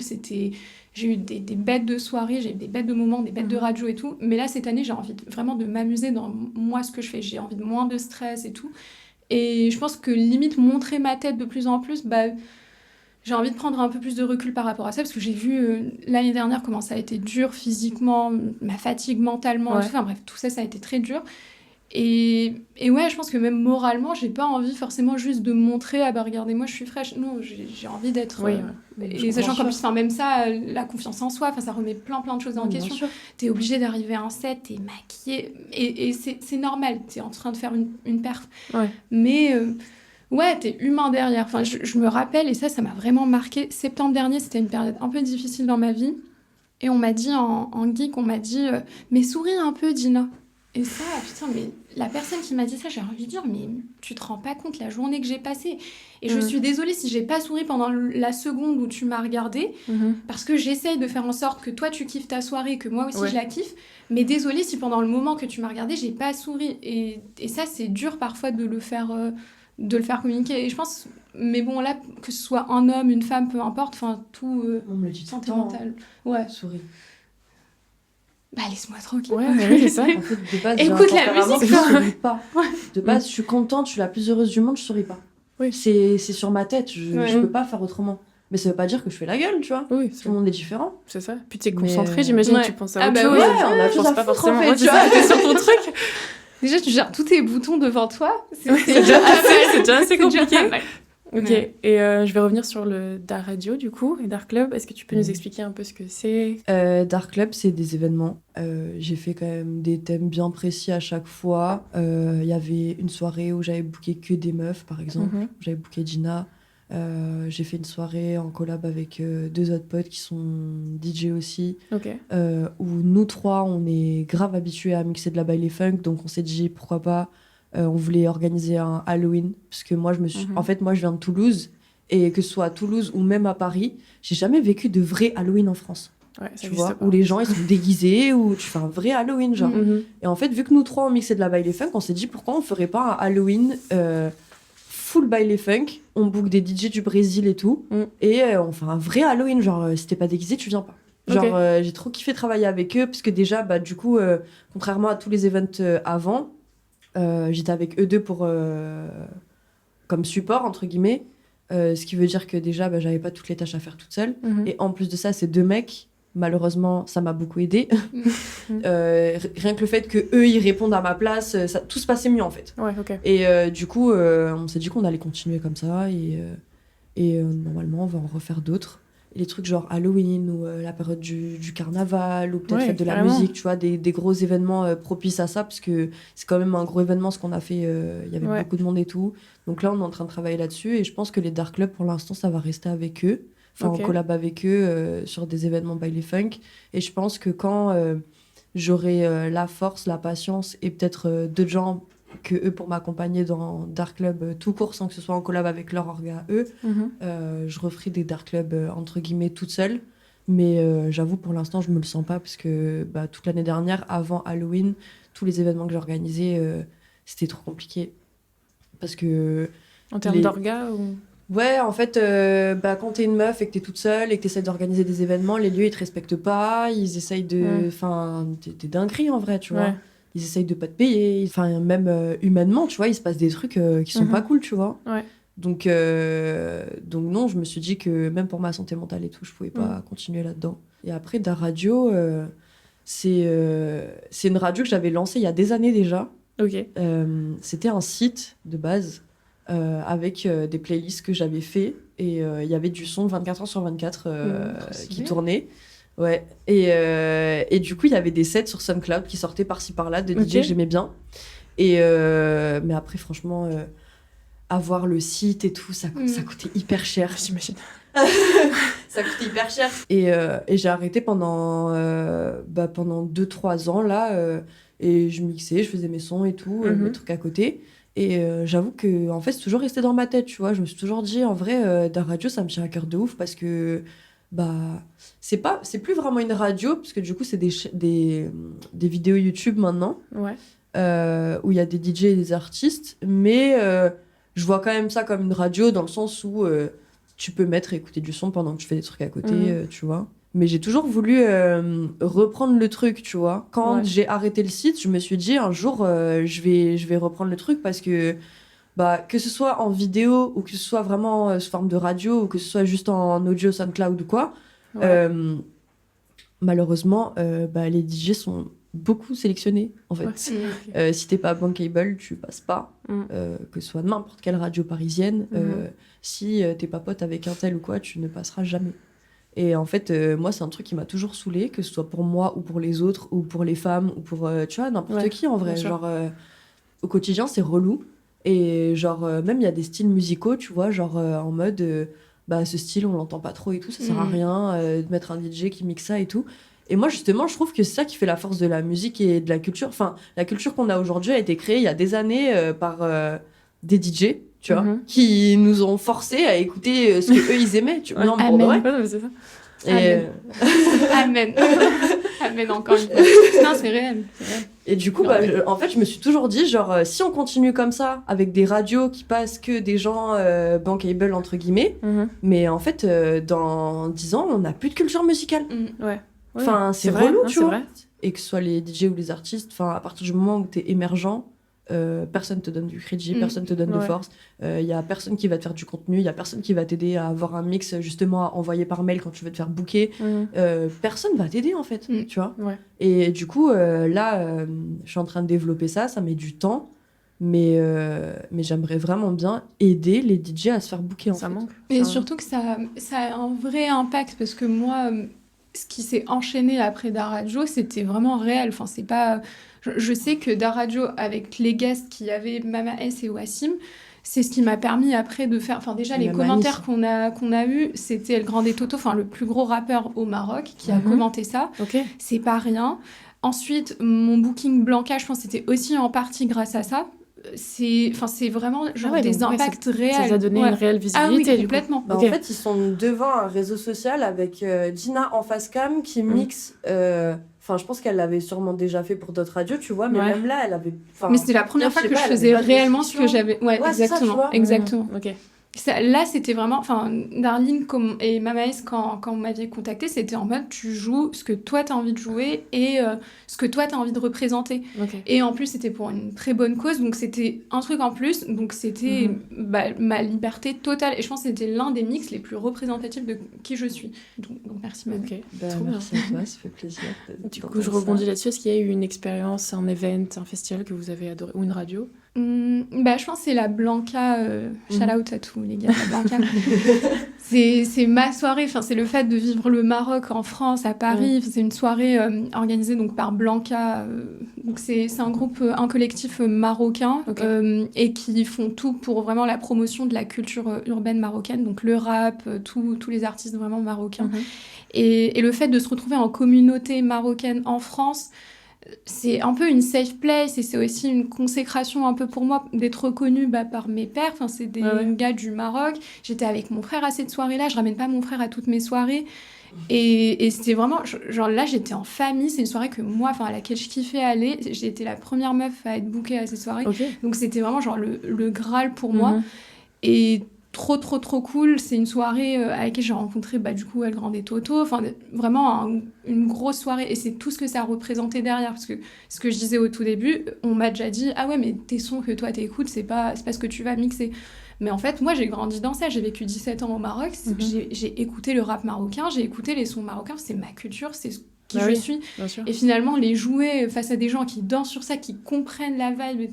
J'ai eu des bêtes de soirées, j'ai eu des bêtes de moments, des bêtes de radio et tout. Mais là, cette année, j'ai envie vraiment de m'amuser dans moi, ce que je fais. J'ai envie de moins de stress et tout. Et je pense que limite, montrer ma tête de plus en plus, j'ai envie de prendre un peu plus de recul par rapport à ça. Parce que j'ai vu l'année dernière comment ça a été dur physiquement, ma fatigue mentalement. Enfin bref, tout ça, ça a été très dur. Et ouais, je pense que même moralement, j'ai pas envie forcément juste de montrer, regardez, moi je suis fraîche. Non, j'ai envie d'être... et sachant qu'en plus, même ça, la confiance en soi, ça remet plein de choses en question. T'es obligé d'arriver à un set, t'es maquillée, et c'est normal, t'es en train de faire une perf. Mais... ouais, t'es humain derrière. Enfin, je me rappelle, et ça m'a vraiment marqué. Septembre dernier, c'était une période un peu difficile dans ma vie. Et on m'a dit, en geek, on m'a dit mais souris un peu, Dina. Et ça, putain, mais la personne qui m'a dit ça, j'ai envie de dire, mais tu te rends pas compte la journée que j'ai passée. Et je suis désolée si j'ai pas souri pendant la seconde où tu m'as regardée, parce que j'essaye de faire en sorte que toi, tu kiffes ta soirée, que moi aussi, je la kiffe. Mais désolée si pendant le moment que tu m'as regardée, j'ai pas souri. Et ça, c'est dur parfois de le faire communiquer. Et je pense... Mais bon, là, que ce soit un homme, une femme, peu importe, tout... on me le dit sentimental. Ouais. Souris. Laisse-moi tranquille. Ouais, c'est ça. En fait, de base, écoute la musique, je souris pas. De base, je suis contente, je suis la plus heureuse du monde, je souris pas. Oui. C'est sur ma tête, je peux pas faire autrement. Mais ça veut pas dire que je fais la gueule, tu vois. Oui, tout le monde est différent. C'est ça. Puis t'es concentré, j'imagine, tu penses à autre chose. Ouais, on a chose à pas foutre, forcément. en fait, Tu vois, t'es sur ton truc. Déjà, tu gères tous tes boutons devant toi. C'est déjà assez compliqué. Ok, Ouais. et je vais revenir sur le Dark Radio du coup, et Dark Club. Est-ce que tu peux nous expliquer un peu ce que c'est? Dark Club, c'est des événements. J'ai fait quand même des thèmes bien précis à chaque fois. Il y avait une soirée où j'avais booké que des meufs, par exemple. Mhm. J'avais booké Gina. J'ai fait une soirée en collab avec 2 autres potes qui sont DJ aussi. Ok. Où nous 3, on est grave habitués à mixer de la baile funk. Donc on s'est dit pourquoi pas. On voulait organiser un Halloween. Parce que moi, Mhm. en fait, moi, je viens de Toulouse. Et que ce soit à Toulouse ou même à Paris, j'ai jamais vécu de vrai Halloween en France. Ouais, ça Tu existe vois, pas. où les gens ils sont déguisés, où tu fais un vrai Halloween, genre. Mhm. Et en fait, vu que nous 3 on mixait de la baile funk, on s'est dit pourquoi on ferait pas un Halloween full baile funk. On book des DJ du Brésil et tout. Mm. Et on fait un vrai Halloween, genre si t'es pas déguisé, tu viens pas. Genre, Ok. j'ai trop kiffé travailler avec eux, parce que déjà, bah, du coup, contrairement à tous les events avant, j'étais avec eux deux pour, comme support, entre guillemets. Ce qui veut dire que déjà, bah, j'avais pas toutes les tâches à faire toute seule. Mhm. Et en plus de ça, c'est 2 mecs. Malheureusement, ça m'a beaucoup aidé. Rien que le fait que eux ils répondent à ma place, tout se passait mieux en fait. Ouais, ok. Et du coup, on s'est dit qu'on allait continuer comme ça. Et normalement, on va en refaire d'autres. Et les trucs genre Halloween ou la période du carnaval ou peut-être Ouais, fête de la carrément. musique, tu vois, des gros événements propices à ça, parce que c'est quand même un gros événement ce qu'on a fait. Il y avait Ouais. beaucoup de monde et tout. Donc là, on est en train de travailler là-dessus et je pense que les Dark Club, pour l'instant, ça va rester avec eux. Enfin, Ok. en collab avec eux sur des événements baile funk. Et je pense que quand j'aurai la force, la patience et peut-être d'autres gens que eux pour m'accompagner dans Dark Club tout court, sans que ce soit en collab avec leur orga à eux, Mhm. je referai des Dark Club entre guillemets toute seule. Mais j'avoue, pour l'instant, je me le sens pas parce que bah, toute l'année dernière, avant Halloween, tous les événements que j'organisais, c'était trop compliqué. Parce que En termes les- d'orga ou... ouais, en fait, bah, quand t'es une meuf et que t'es toute seule et que t'essaies d'organiser des événements, les lieux, ils te respectent pas, ils essayent de... Ouais. Enfin, t'es dinguerie, en vrai, tu vois. Ouais. Ils essayent de pas te payer. Enfin, même humainement, tu vois, il se passe des trucs qui sont Mhm. pas cool, tu vois. Ouais. Donc non, je me suis dit que même pour ma santé mentale et tout, je pouvais pas continuer là-dedans. Et après, Da Radio, c'est une radio que j'avais lancée il y a des années déjà. Ok. C'était un site de base avec des playlists que j'avais fait et il y avait du son 24 heures sur 24 trop stylé. qui tournait. Ouais. Et du coup, il y avait des sets sur SoundCloud qui sortaient par-ci par-là de DJ Ok. que j'aimais bien. Et mais après, franchement, avoir le site et tout, ça coûtait hyper cher. J'imagine. Ça coûtait hyper cher. Et j'ai arrêté pendant 2-3 ans là. Et je mixais, je faisais mes sons et tout, Mhm. mes trucs à côté. Et j'avoue que en fait, c'est toujours resté dans ma tête, tu vois. Je me suis toujours dit, en vrai, la radio, ça me tient à cœur de ouf parce que bah c'est plus vraiment une radio parce que du coup, c'est des vidéos YouTube maintenant Ouais. où il y a des DJ et des artistes, mais je vois quand même ça comme une radio dans le sens où tu peux mettre et écouter du son pendant que tu fais des trucs à côté, Mhm. tu vois. Mais j'ai toujours voulu reprendre le truc, tu vois. Quand Ouais. j'ai arrêté le site, je me suis dit un jour, je vais reprendre le truc parce que bah, que ce soit en vidéo ou que ce soit vraiment sous forme de radio ou que ce soit juste en audio SoundCloud ou quoi, Ouais. malheureusement, bah, les DJ sont beaucoup sélectionnés, en fait. Ouais. Si t'es pas bankable, tu passes pas. Mm. Que ce soit n'importe quelle radio parisienne. Mhm. Si t'es pas pote avec un tel ou quoi, tu ne passeras jamais. Et en fait, moi, c'est un truc qui m'a toujours saoulée, que ce soit pour moi ou pour les autres, ou pour les femmes, ou pour, tu vois, n'importe Ouais, qui, en vrai. bien sûr. Genre, au quotidien, c'est relou. Et genre, même, il y a des styles musicaux, tu vois, genre, en mode... bah, ce style, on l'entend pas trop et tout, ça sert à rien de mettre un DJ qui mixe ça et tout. Et moi, justement, je trouve que c'est ça qui fait la force de la musique et de la culture. Enfin, la culture qu'on a aujourd'hui a été créée il y a des années par des DJ, tu vois, Mhm. qui nous ont forcés à écouter ce qu'eux, ils aimaient. Tu vois. Ouais. Non, mais pour de Amen. vrai. Ouais, non, mais c'est ça. Et, Amen. Amen encore une fois. Non, c'est réel. C'est réel. et du coup, bah, en fait, je me suis toujours dit, genre, si on continue comme ça, avec des radios qui passent que des gens bankable, entre guillemets, Mhm. mais en fait, dans 10 ans, on n'a plus de culture musicale. Ouais. Enfin, c'est vrai, relou, hein, tu c'est vois. vrai. Et que ce soit les DJ ou les artistes, enfin, à partir du moment où t'es émergent, personne te donne du crédit, personne te donne de Ouais. force. Il y a personne qui va te faire du contenu, il y a personne qui va t'aider à avoir un mix justement à envoyer par mail quand tu veux te faire booker. Mhm. Personne va t'aider en fait, tu vois. Ouais. Et du coup, là, je suis en train de développer ça, ça met du temps. Mais j'aimerais vraiment bien aider les DJ à se faire booker, en Ça fait. manque. Et surtout que ça a un vrai impact parce que moi, ce qui s'est enchaîné après Daradio, c'était vraiment réel. Enfin, c'est pas... Je sais que Daradio, avec les guests qu'il y avait, Mama S et Wassim, c'est ce qui m'a permis après de faire... Enfin, déjà, Et les même commentaires qu'on a eus, c'était El Grande Toto, enfin, le plus gros rappeur au Maroc, qui a commenté ça. Ok. C'est pas rien. Ensuite, mon booking Blanca, je pense que c'était aussi en partie grâce à ça. C'est vraiment genre des impacts réels. Ça t'a donné une réelle visibilité. Ah oui, complètement. Bah, Ok. En fait, ils sont devant un réseau social avec Gina en face cam qui mixe. Enfin, je pense qu'elle l'avait sûrement déjà fait pour d'autres radios, tu vois, mais même là, elle avait. Mais c'était la première fois que je faisais réellement ce que j'avais. Ouais, exactement. Ça, exactement. Ok. Ça, là, c'était vraiment... Enfin, Darline et Mama S, quand vous m'aviez contacté, c'était en mode, tu joues ce que toi, t'as envie de jouer et ce que toi, t'as envie de représenter. Okay. Et en plus, c'était pour une très bonne cause, donc c'était un truc en plus. Donc, c'était ma liberté totale. Et je pense que c'était l'un des mix les plus représentatifs de qui je suis. Donc merci, Mama. Okay. Merci à toi, ça fait plaisir. Du coup, je rebondis là-dessus. Est-ce qu'il y a eu une expérience, un event, un festival que vous avez adoré ou une radio? Je pense que c'est la Blanca, shout out à tous les gars de la Blanca. c'est ma soirée, c'est le fait de vivre le Maroc en France, à Paris. C'est une soirée organisée donc par Blanca. Donc c'est un collectif marocain et qui font tout pour vraiment la promotion de la culture urbaine marocaine, donc le rap, tous les artistes vraiment marocains. Et le fait de se retrouver en communauté marocaine en France, c'est un peu une safe place et c'est aussi une consécration un peu pour moi d'être reconnue par mes pairs. C'est des gars du Maroc. J'étais avec mon frère à cette soirée-là. Je ramène pas mon frère à toutes mes soirées. Et c'était vraiment... Genre là, j'étais en famille. C'est une soirée que moi, à laquelle je kiffais aller. J'ai été la première meuf à être bookée à ces soirées. Donc c'était vraiment genre le Graal pour moi. Et... trop cool, c'est une soirée à laquelle j'ai rencontré du coup El Grande Toto, vraiment une grosse soirée et c'est tout ce que ça représentait derrière parce que ce que je disais au tout début, on m'a déjà dit ah ouais mais tes sons que toi t'écoutes c'est pas ce que tu vas mixer, mais en fait moi j'ai grandi dans ça, j'ai vécu 17 ans au Maroc, j'ai écouté le rap marocain, j'ai écouté les sons marocains, c'est ma culture, c'est qui je suis, et finalement les jouer face à des gens qui dansent sur ça, qui comprennent la vibe,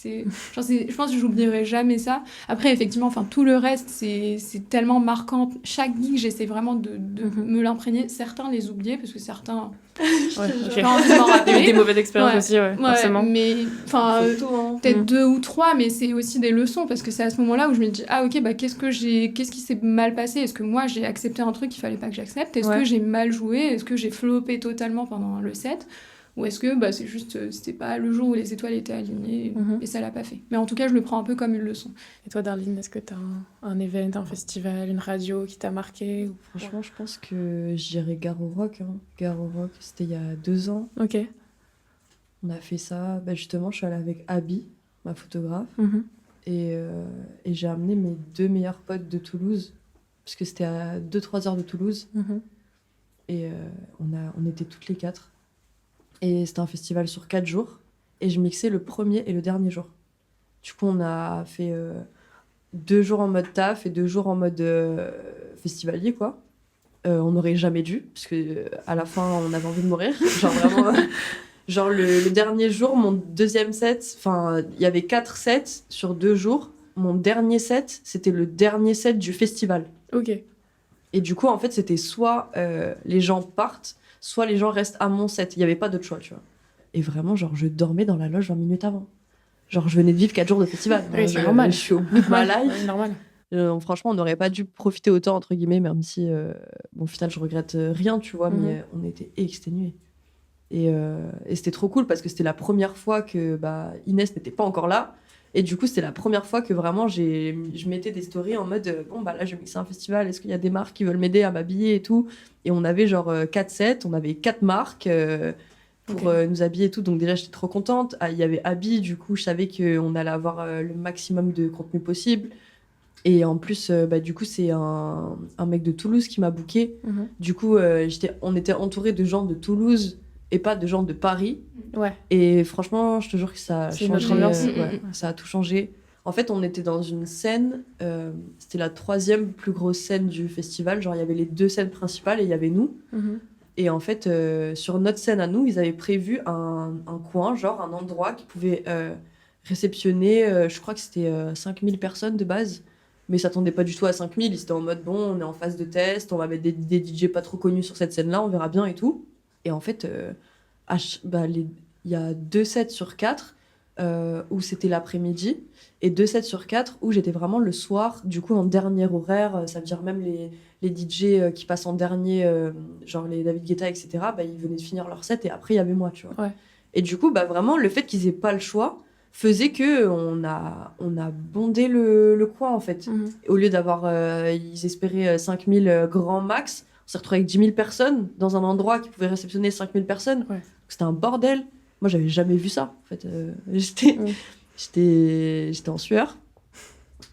je pense que j'oublierai jamais ça. Après effectivement tout le reste c'est tellement marquant, chaque gig j'essaie vraiment de me l'imprégner, certains les oublier parce que certains j'ai pas envie de m'en rappeler. Il y a eu des mauvaises expériences aussi forcément, mais peut-être 2 ou 3, mais c'est aussi des leçons parce que c'est à ce moment-là où je me dis ah ok qu'est-ce qui s'est mal passé, est-ce que moi j'ai accepté un truc qu'il fallait pas que j'accepte, est-ce que j'ai mal joué, est-ce que j'ai floppé totalement pendant le set, ou est-ce que c'est juste c'était pas le jour où les étoiles étaient alignées et ça l'a pas fait. Mais en tout cas je le prends un peu comme une leçon. Et toi Darline, est-ce que t'as un event, un festival, une radio qui t'a marqué ou... Franchement je pense que je dirais Garo Rock. Garo Rock, c'était il y a 2 ans. Ok. On a fait ça, justement je suis allée avec Abby, ma photographe, et j'ai amené mes 2 meilleurs potes de Toulouse parce que c'était à 2-3 heures de Toulouse. Et on était toutes les 4. Et c'était un festival sur 4 jours. Et je mixais le premier et le dernier jour. Du coup, on a fait 2 jours en mode taf et 2 jours en mode festivalier, quoi. On n'aurait jamais dû, parce que à la fin, on avait envie de mourir. Genre vraiment... genre le dernier jour, mon deuxième set... il y avait 4 sets sur 2 jours. Mon dernier set, c'était le dernier set du festival. Ok. Et du coup, en fait, c'était soit les gens partent, soit les gens restent à mon set. Il n'y avait pas d'autre choix, tu vois. Et vraiment, genre, je dormais dans la loge 20 minutes avant. Genre, je venais de vivre 4 jours de festival. Oui, c'est normal. Je suis au bout de ma life. C'est normal. Franchement, on n'aurait pas dû profiter autant, entre guillemets, même si, au final, je regrette rien, tu vois, mais on était exténués. Et c'était trop cool parce que c'était la première fois que Inès n'était pas encore là. Et du coup, c'était la première fois que vraiment je mettais des stories en mode là, je vais mixer un festival, est-ce qu'il y a des marques qui veulent m'aider à m'habiller et tout. Et on avait genre 4 sets, on avait 4 marques pour nous habiller et tout. Donc déjà, j'étais trop contente. Il y avait Abby, du coup, je savais qu'on allait avoir le maximum de contenu possible. Et en plus, du coup, c'est un mec de Toulouse qui m'a booké. Du coup, on était entourés de gens de Toulouse et pas de gens de Paris. Ouais. Et franchement, je te jure que ça a changé. Ça a tout changé. En fait, on était dans une scène, c'était la 3e plus grosse scène du festival. Genre, il y avait les 2 scènes principales et il y avait nous. Et en fait, sur notre scène à nous, ils avaient prévu un coin, genre un endroit qui pouvait réceptionné, je crois que c'était 5000 personnes de base. Mais ils s'attendaient pas du tout à 5000. Ils étaient en mode, bon, on est en phase de test, on va mettre des DJ pas trop connus sur cette scène-là, on verra bien et tout. Et en fait, il y a 2 sets sur 4 où c'était l'après-midi et 2 sets sur 4 où j'étais vraiment le soir, du coup en dernier horaire. Ça veut dire même les DJ qui passent en dernier, genre les David Guetta, etc., ils venaient de finir leur set et après il y avait moi, tu vois. Ouais. Et du coup, vraiment, le fait qu'ils aient pas le choix faisait qu'on a bondé le coin, en fait. Au lieu d'avoir, ils espéraient 5000 grand max, on s'est retrouvé avec 10 000 personnes dans un endroit qui pouvait réceptionner 5000 personnes. Ouais. C'était un bordel. Moi, j'avais jamais vu ça, en fait. J'étais en sueur.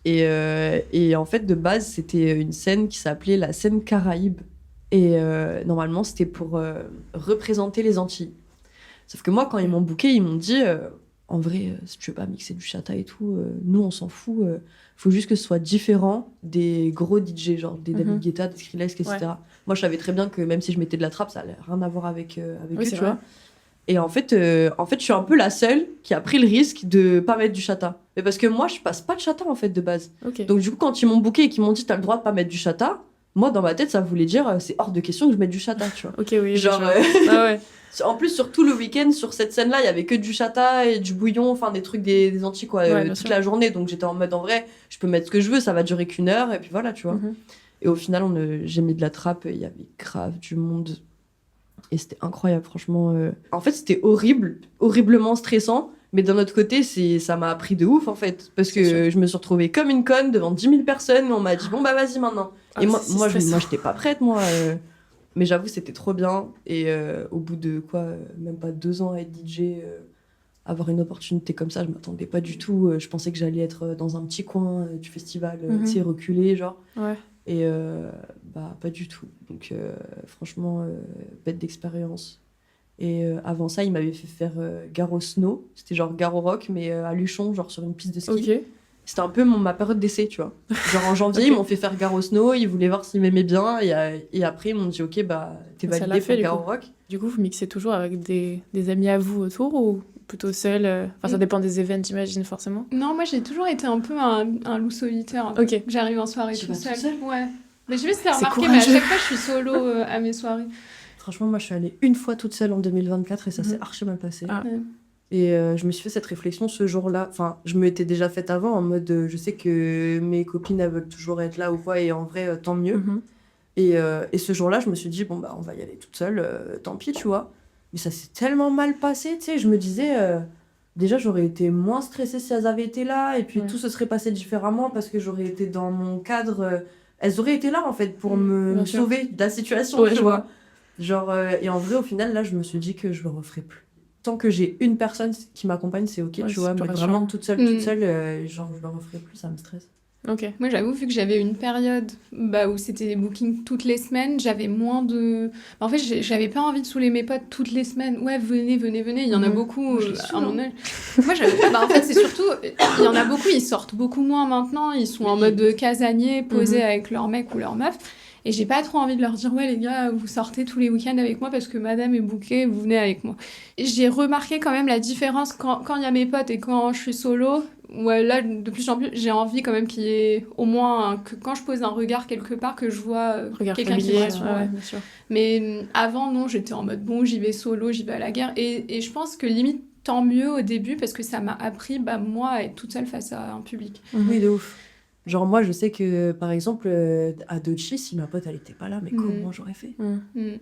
Et en fait, de base, c'était une scène qui s'appelait la scène Caraïbe. Et normalement, c'était pour représenter les Antilles. Sauf que moi, quand ils m'ont booké, ils m'ont dit... en vrai, si tu veux pas mixer du chata et tout, nous, on s'en fout. Faut juste que ce soit différent des gros DJ, genre des David Guetta, des Skrillex, etc. Ouais. Moi, je savais très bien que même si je mettais de la trappe, ça allait rien à voir avec eux, tu vois. Et en fait, je suis un peu la seule qui a pris le risque de pas mettre du chata. Mais parce que moi, je passe pas de chata, en fait, de base. Okay. Donc, du coup, quand ils m'ont booké et qu'ils m'ont dit, t'as le droit de pas mettre du chata, moi, dans ma tête, ça voulait dire, c'est hors de question que je mette du chata, tu vois. Ok, oui. Genre... Ah ouais. En plus, sur tout le week-end, sur cette scène-là, il y avait que du chata et du bouillon, enfin des trucs des Antilles, quoi, toute la journée. Donc j'étais en mode, en vrai, je peux mettre ce que je veux, ça va durer qu'1 heure, et puis voilà, tu vois. Et au final, j'ai mis de la trappe, il y avait grave du monde. Et c'était incroyable, franchement. En fait, c'était horrible, horriblement stressant. Mais d'un autre côté, ça m'a appris de ouf, en fait. Parce que je me suis retrouvée comme une conne devant 10 000 personnes. On m'a dit, bon, vas-y maintenant. Et moi, j'étais pas prête, moi. Mais j'avoue, c'était trop bien. Et au bout de même pas 2 ans à être DJ, avoir une opportunité comme ça, je m'attendais pas du tout. Je pensais que j'allais être dans un petit coin du festival, tu sais, reculé, genre. Ouais. Et pas du tout. Donc franchement, bête d'expérience. Et avant ça, il m'avait fait faire Garo Snow. C'était genre Garo Rock, mais à Luchon, genre sur une piste de ski. Ok. C'était un peu ma période d'essai, tu vois. Genre en janvier, ils m'ont fait faire Garo Snow, ils voulaient voir s'ils m'aimaient bien, et après, ils m'ont dit, ok, t'es validé pour Garo Rock. Du coup, vous mixez toujours avec des amis à vous autour, ou plutôt seul? Enfin, ça dépend des events, j'imagine, forcément. Non, moi, j'ai toujours été un peu un loup solitaire. Ok. J'arrive en soirée tout seul. Ouais. Mais je sais pas si t'as remarqué, courageux. mais à chaque fois, je suis solo à mes soirées. Franchement, moi, je suis allée une fois toute seule en 2024, et ça s'est archi mal passé. Ah. Ouais. Et je me suis fait cette réflexion ce jour-là. Enfin, je me l'étais déjà faite avant, en mode, je sais que mes copines, elles veulent toujours être là ou quoi, et en vrai, tant mieux. Et ce jour-là, je me suis dit, bon, on va y aller toute seule, tant pis, tu vois. Mais ça s'est tellement mal passé, tu sais. Je me disais, déjà, j'aurais été moins stressée si elles avaient été là, et puis tout se serait passé différemment parce que j'aurais été dans mon cadre. Elles auraient été là, en fait, pour me sauver de la situation, tu vois. Genre, et en vrai, au final, là, je me suis dit que je le referai plus. Tant que j'ai une personne qui m'accompagne, c'est ok, tu vois. Mais vraiment, toute seule, genre, je le referai plus, ça me stresse. Ok. Moi, j'avoue, vu que j'avais une période où c'était des bookings toutes les semaines, j'avais moins de... En fait, j'avais pas envie de saouler mes potes toutes les semaines. Ouais, venez. Il y en a beaucoup à mon âge. Moi, en fait, c'est surtout... Il y en a beaucoup, ils sortent beaucoup moins maintenant. Ils sont en mode casanier, posés avec leur mec ou leur meuf. Et j'ai pas trop envie de leur dire, ouais, les gars, vous sortez tous les week-ends avec moi parce que madame est bookée, vous venez avec moi. Et j'ai remarqué quand même la différence quand il y a mes potes et quand je suis solo. Ouais, là, de plus en plus, j'ai envie quand même qu'il y ait au moins, que quand je pose un regard quelque part, que je vois quelqu'un qui me rassure. Ouais, bien sûr. Mais avant, non, j'étais en mode, bon, j'y vais solo, j'y vais à la guerre. Et je pense que limite, tant mieux au début parce que ça m'a appris, moi, à être toute seule face à un public. Oui, de ouf. Genre, moi, je sais que, par exemple, à Dochi, si ma pote, elle était pas là, mais comment j'aurais fait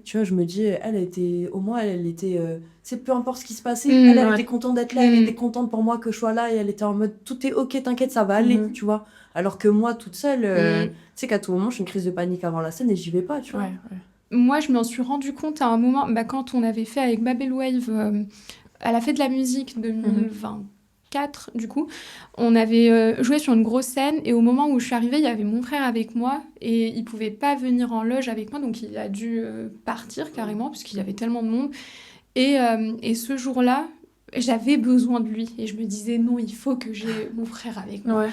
Tu vois, je me dis, elle était... Au moins, elle était... c'est peu importe ce qui se passait. Elle était contente d'être là, elle était contente pour moi que je sois là, et elle était en mode, tout est ok, t'inquiète, ça va aller, tu vois. Alors que moi, toute seule, tu sais qu'à tout moment, je suis une crise de panique avant la scène et j'y vais pas, tu vois. Ouais. Moi, je m'en suis rendu compte à un moment, quand on avait fait avec Babel Wave, à la fête de la musique 2020. Du coup, on avait joué sur une grosse scène et au moment où je suis arrivée, il y avait mon frère avec moi et il pouvait pas venir en loge avec moi, donc il a dû partir carrément puisqu'il y avait tellement de monde. Et ce jour-là, j'avais besoin de lui et je me disais non, il faut que j'ai mon frère avec moi. Ouais.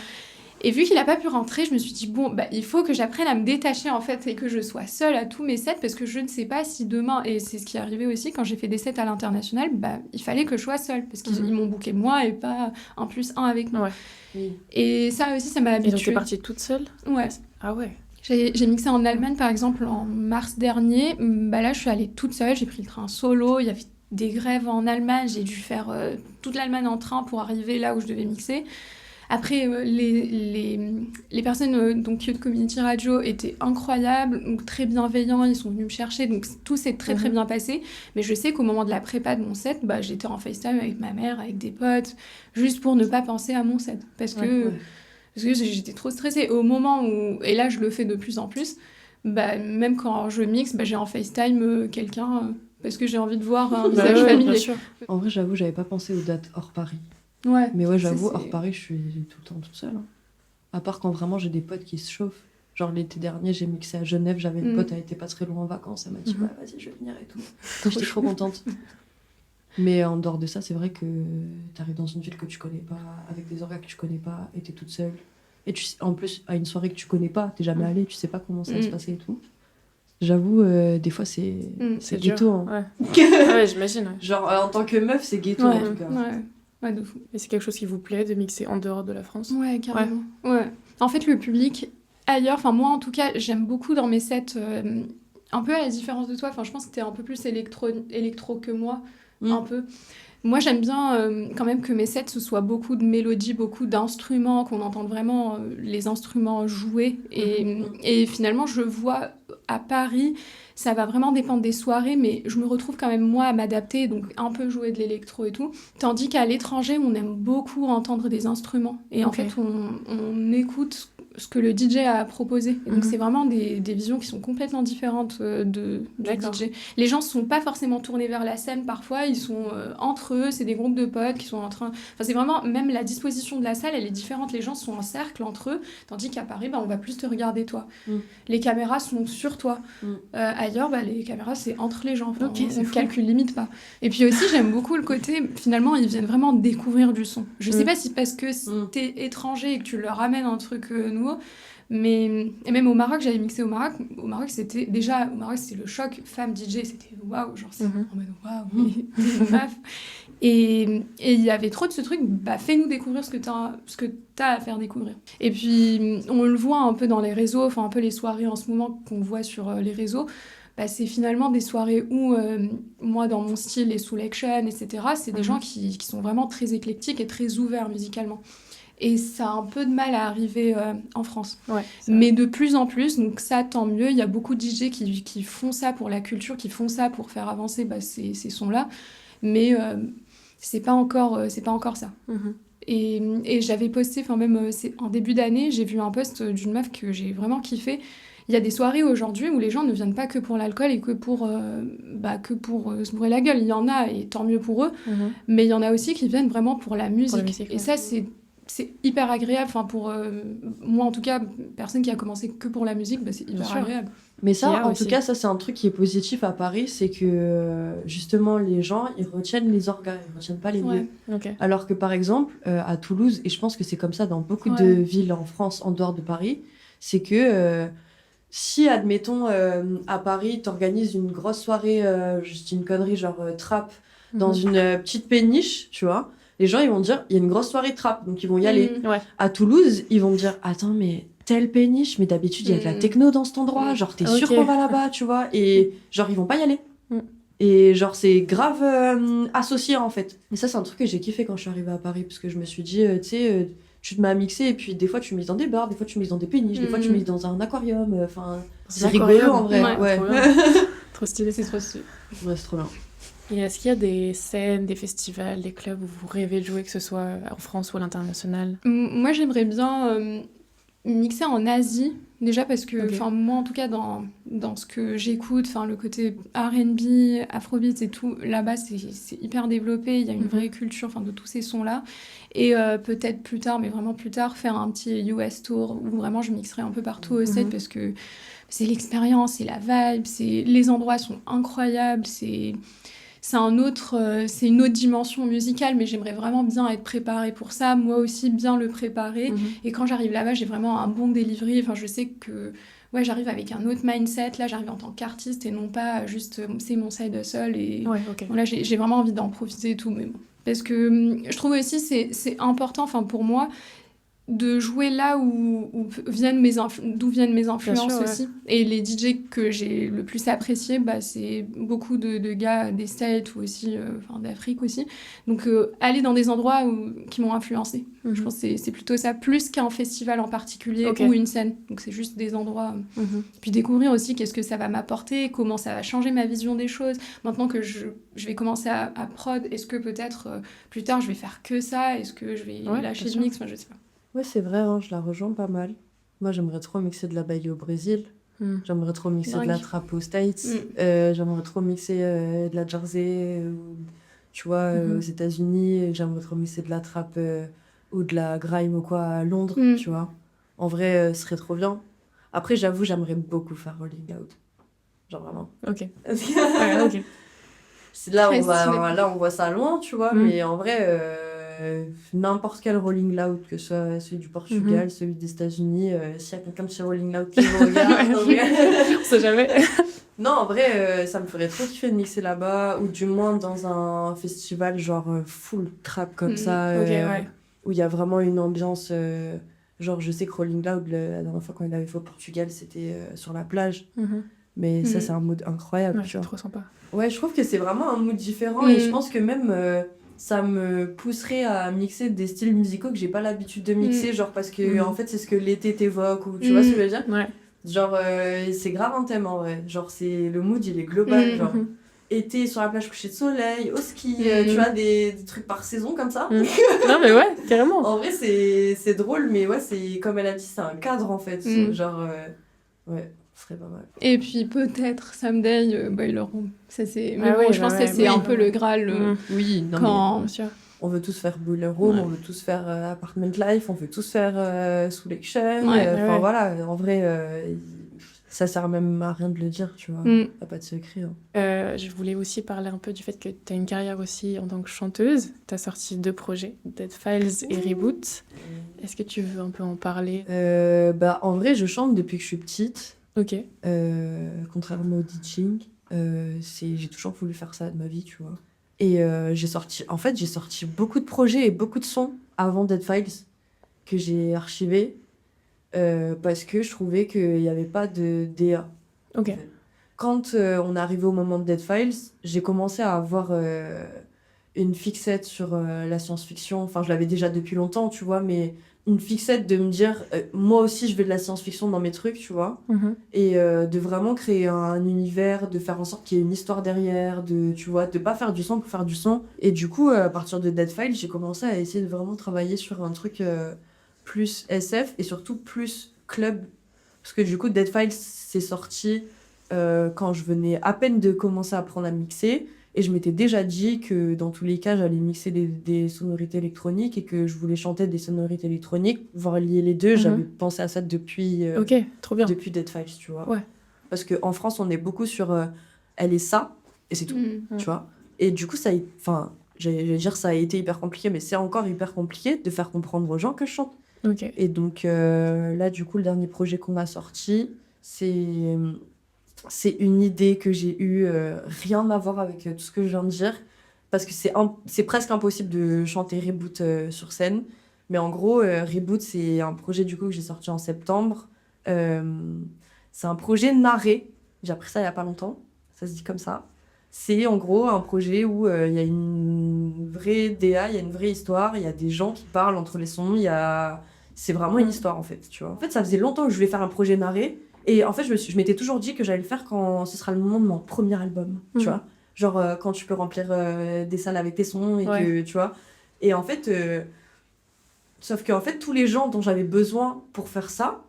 Et vu qu'il n'a pas pu rentrer, je me suis dit, bon, il faut que j'apprenne à me détacher, en fait, et que je sois seule à tous mes sets, parce que je ne sais pas si demain, et c'est ce qui est arrivé aussi, quand j'ai fait des sets à l'international, il fallait que je sois seule, parce qu'ils m'ont booké moi et pas un plus un avec moi. Ouais. Oui. Et ça aussi, ça m'a habituée. Et donc, t'es partie toute seule ? Ouais. Ah ouais. J'ai mixé en Allemagne, par exemple, en mars dernier. Là, je suis allée toute seule, j'ai pris le train solo, il y avait des grèves en Allemagne, j'ai dû faire toute l'Allemagne en train pour arriver là où je devais mixer. Après, les personnes donc de Community Radio étaient incroyables, donc très bienveillants, ils sont venus me chercher, donc tout s'est très très bien passé. Mais je sais qu'au moment de la prépa de mon set, j'étais en FaceTime avec ma mère, avec des potes, juste pour ne pas penser à mon set. Parce que j'étais trop stressée. Au moment où, et là je le fais de plus en plus, même quand je mixe, j'ai en FaceTime quelqu'un parce que j'ai envie de voir un visage familier. Bien sûr. En vrai, j'avoue, j'avais pas pensé aux dates hors Paris. Ouais. Mais ouais, j'avoue, hors Paris, je suis tout le temps toute seule. Hein. À part quand vraiment j'ai des potes qui se chauffent. Genre l'été dernier, j'ai mixé à Genève, j'avais une pote, elle était pas très loin en vacances, elle m'a dit vas-y, je vais venir et tout. J'étais trop contente. Mais en dehors de ça, c'est vrai que t'arrives dans une ville que tu connais pas, avec des horaires que tu connais pas, et t'es toute seule. Et en plus, à une soirée que tu connais pas, t'es jamais allée, tu sais pas comment ça va se passer et tout. J'avoue, des fois, c'est ghetto. Hein. Ouais, j'imagine. Ouais. Genre, en tant que meuf, c'est ghetto en tout cas. Ouais, de fou. Et c'est quelque chose qui vous plaît de mixer en dehors de la France ? Ouais, carrément. Ouais. En fait, le public ailleurs, enfin moi en tout cas, j'aime beaucoup dans mes sets, un peu à la différence de toi, je pense que t'es un peu plus électro que moi, un peu. Moi, j'aime bien quand même que mes sets, ce soit beaucoup de mélodies, beaucoup d'instruments, qu'on entende vraiment les instruments jouer. Et finalement, je vois à Paris, ça va vraiment dépendre des soirées, mais je me retrouve quand même, moi, à m'adapter, donc un peu jouer de l'électro et tout. Tandis qu'à l'étranger, on aime beaucoup entendre des instruments. Et en fait, on écoute ce que le DJ a proposé. Et donc, c'est vraiment des visions qui sont complètement différentes du DJ. Les gens ne sont pas forcément tournés vers la scène, parfois. Ils sont entre eux. C'est des groupes de potes qui sont en train... Enfin, c'est vraiment... Même la disposition de la salle, elle est différente. Les gens sont en cercle entre eux. Tandis qu'à Paris, on va plus te regarder, toi. Les caméras sont sur toi. Ailleurs, les caméras, c'est entre les gens. Enfin, on ne calcule limite pas. Et puis aussi, j'aime beaucoup le côté... Finalement, ils viennent vraiment découvrir du son. Je ne sais pas si parce que t'es étranger et que tu leur ramènes un truc nouveau, mais et même au Maroc, j'avais mixé au Maroc, c'était le choc femme DJ, c'était waouh, genre c'est en mode waouh, mais meuf. Et il y avait trop de ce truc, fais-nous découvrir ce que t'as à faire découvrir. Et puis on le voit un peu dans les réseaux, enfin un peu les soirées en ce moment qu'on voit sur les réseaux. C'est finalement des soirées où, moi, dans mon style, les Soul Action, etc., c'est des gens qui sont vraiment très éclectiques et très ouverts musicalement. Et ça a un peu de mal à arriver en France. Ouais, mais de plus en plus, donc ça, tant mieux. Il y a beaucoup de DJ qui font ça pour la culture, qui font ça pour faire avancer ces sons-là. Mais c'est pas encore ça. Et j'avais posté, même en début d'année, j'ai vu un post d'une meuf que j'ai vraiment kiffé. Il y a des soirées aujourd'hui où les gens ne viennent pas que pour l'alcool et que pour se bourrer la gueule. Il y en a, et tant mieux pour eux. Mais il y en a aussi qui viennent vraiment pour la musique. Et ça, c'est hyper agréable. Enfin, pour moi, en tout cas, personne qui a commencé que pour la musique, c'est hyper agréable. Mais ça, en tout cas, ça, c'est un truc qui est positif à Paris, c'est que, justement, les gens, ils retiennent les orgas, ils retiennent pas les lieux. Okay. Alors que, par exemple, à Toulouse, et je pense que c'est comme ça dans beaucoup de villes en France, en dehors de Paris, c'est que... si, admettons, à Paris, t'organises une grosse soirée, je dis une connerie, genre trap, dans une petite péniche, tu vois, les gens, ils vont dire, il y a une grosse soirée trap, donc ils vont y aller. À Toulouse, ils vont me dire, attends, mais telle péniche, mais d'habitude, il y a de la techno dans cet endroit, genre, t'es sûr qu'on va là-bas, tu vois, et genre, ils vont pas y aller. Et genre, c'est grave associé, en fait. Et ça, c'est un truc que j'ai kiffé quand je suis arrivée à Paris, parce que je me suis dit, tu sais... tu te mets à mixer et puis des fois tu mixes dans des bars, des fois tu mixes dans des péniches, des fois tu mixes dans un aquarium, c'est rigolo en vrai. Trop stylé, c'est trop stylé. Ouais, c'est trop bien. Et est-ce qu'il y a des scènes, des festivals, des clubs où vous rêvez de jouer, que ce soit en France ou à l'international ? Moi j'aimerais bien mixer en Asie, déjà parce que moi en tout cas dans ce que j'écoute, le côté R&B, Afrobeat et tout, là-bas c'est hyper développé, il y a une vraie culture de tous ces sons-là. Et peut-être plus tard, mais vraiment plus tard, faire un petit US tour où vraiment je mixerai un peu partout au set parce que c'est l'expérience, c'est la vibe, les endroits sont incroyables, c'est une autre dimension musicale, mais j'aimerais vraiment bien être préparée pour ça, moi aussi bien le préparer. Et quand j'arrive là-bas, j'ai vraiment un bon delivery. Enfin, je sais que j'arrive avec un autre mindset. Là, j'arrive en tant qu'artiste et non pas juste c'est mon side hustle. Et voilà, j'ai vraiment envie d'en profiter et tout. Mais bon. Parce que je trouve aussi c'est important, enfin pour moi, de jouer là d'où viennent mes influences sûr, aussi. Et les DJ que j'ai le plus apprécié, c'est beaucoup de gars des States ou aussi d'Afrique aussi. Donc aller dans des endroits qui m'ont influencé. Je pense que c'est plutôt ça, plus qu'un festival en particulier ou une scène. Donc c'est juste des endroits. Puis découvrir aussi qu'est-ce que ça va m'apporter, comment ça va changer ma vision des choses. Maintenant que je vais commencer à prod, est-ce que peut-être plus tard je vais faire que ça? Est-ce que je vais lâcher le mix? Je sais pas. Ouais, c'est vrai, hein, je la rejoins pas mal. Moi, j'aimerais trop mixer de la baile au Brésil. J'aimerais trop mixer de la trap aux States. J'aimerais trop mixer de la Jersey, tu vois, aux États-Unis. J'aimerais trop mixer de la trap ou de la grime ou quoi à Londres, tu vois. En vrai, ce serait trop bien. Après, j'avoue, j'aimerais beaucoup faire Rolling Out. Genre vraiment. Ok. Là, on voit ça loin, tu vois, mais en vrai... n'importe quel Rolling Loud, que ce soit celui du Portugal, celui des États-Unis, s'il y a quelqu'un de chez Rolling Loud qui me regarde, on sait jamais. Non, en vrai, ça me ferait trop kiffer de mixer là-bas, ou du moins dans un festival genre full trap comme ça, où il y a vraiment une ambiance. Genre, je sais que Rolling Loud, la dernière fois quand il avait fait au Portugal, c'était sur la plage. Mais ça, c'est un mood incroyable. C'est trop sympa. Ouais, je trouve que c'est vraiment un mood différent, et je pense que même. Ça me pousserait à mixer des styles musicaux que j'ai pas l'habitude de mixer, genre parce que en fait c'est ce que l'été t'évoque, ou tu vois ce que je veux dire. Genre c'est grave un thème en vrai, genre c'est le mood il est global, genre été sur la plage coucher de soleil, au ski, tu vois des trucs par saison comme ça. Non mais ouais, carrément. En vrai c'est drôle, mais ouais c'est comme elle a dit, c'est un cadre en fait, genre ouais. Ce serait pas mal. Et puis peut-être Someday Boiler Room. Ça, c'est... Mais bon, je pense que c'est un peu le Graal. Oui, non, quand... mais bien sûr. On veut tous faire Boiler Room, on veut tous faire Apartment Life, on veut tous faire Soul Action. Voilà, en vrai, ça sert même à rien de le dire, tu vois. Y a pas de secret. Hein. Je voulais aussi parler un peu du fait que tu as une carrière aussi en tant que chanteuse. Tu as sorti 2 projets, Dead Files et Reboot. Est-ce que tu veux un peu en parler? En vrai, je chante depuis que je suis petite. Ok. Contrairement au DJing, j'ai toujours voulu faire ça de ma vie, tu vois. Et j'ai sorti beaucoup de projets et beaucoup de sons avant Dead Files que j'ai archivés parce que je trouvais qu'il n'y avait pas de DA. Ok. En fait. Quand on est arrivé au moment de Dead Files, j'ai commencé à avoir une fixette sur la science-fiction. Enfin, je l'avais déjà depuis longtemps, tu vois, mais une fixette de me dire moi aussi je veux de la science-fiction dans mes trucs, tu vois, et de vraiment créer un univers, de faire en sorte qu'il y ait une histoire derrière, tu vois, de pas faire du son pour faire du son. Et du coup à partir de Dead Files, j'ai commencé à essayer de vraiment travailler sur un truc plus SF et surtout plus club, parce que du coup Dead Files c'est sorti quand je venais à peine de commencer à apprendre à mixer. Et je m'étais déjà dit que dans tous les cas, j'allais mixer des sonorités électroniques et que je voulais chanter des sonorités électroniques, voire lier les deux. J'avais pensé à ça depuis, trop bien. Depuis Dead Files, tu vois. Ouais. Parce qu'en France, on est beaucoup sur elle est ça, et c'est tout, tu vois. Et du coup, j'allais dire ça a été hyper compliqué, mais c'est encore hyper compliqué de faire comprendre aux gens que je chante. Okay. Et donc là, du coup, le dernier projet qu'on a sorti, c'est une idée que j'ai eue, rien à voir avec tout ce que je viens de dire, parce que c'est presque impossible de chanter Reboot sur scène. Mais en gros, Reboot, c'est un projet du coup que j'ai sorti en septembre. C'est un projet narré. J'ai appris ça il n'y a pas longtemps. Ça se dit comme ça. C'est en gros un projet où il y a une vraie DA, il y a une vraie histoire, il y a des gens qui parlent entre les sons. C'est vraiment une histoire en fait, tu vois. En fait, ça faisait longtemps que je voulais faire un projet narré. Et en fait, je m'étais toujours dit que j'allais le faire quand ce sera le moment de mon premier album, tu vois. Genre, quand tu peux remplir des salles avec tes sons et que, tu vois. Et en fait, sauf qu'en fait, tous les gens dont j'avais besoin pour faire ça,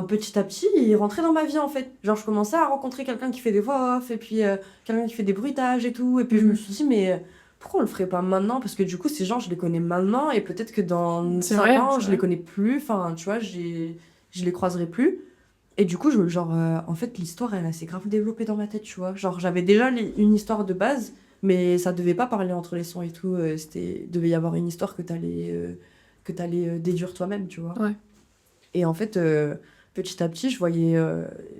petit à petit, ils rentraient dans ma vie, en fait. Genre, je commençais à rencontrer quelqu'un qui fait des voix off, et puis quelqu'un qui fait des bruitages et tout. Et puis, je me suis dit, mais pourquoi on le ferait pas maintenant? Parce que du coup, ces gens, je les connais maintenant, et peut-être que dans 5 ans, je les connais plus. Enfin, tu vois, je les croiserai plus. Et du coup, en fait, l'histoire, elle s'est grave développée dans ma tête, tu vois. Genre, j'avais déjà une histoire de base, mais ça devait pas parler entre les sons et tout. Devait y avoir une histoire que t'allais déduire toi-même, tu vois. Ouais. Et en fait, petit à petit, je voyais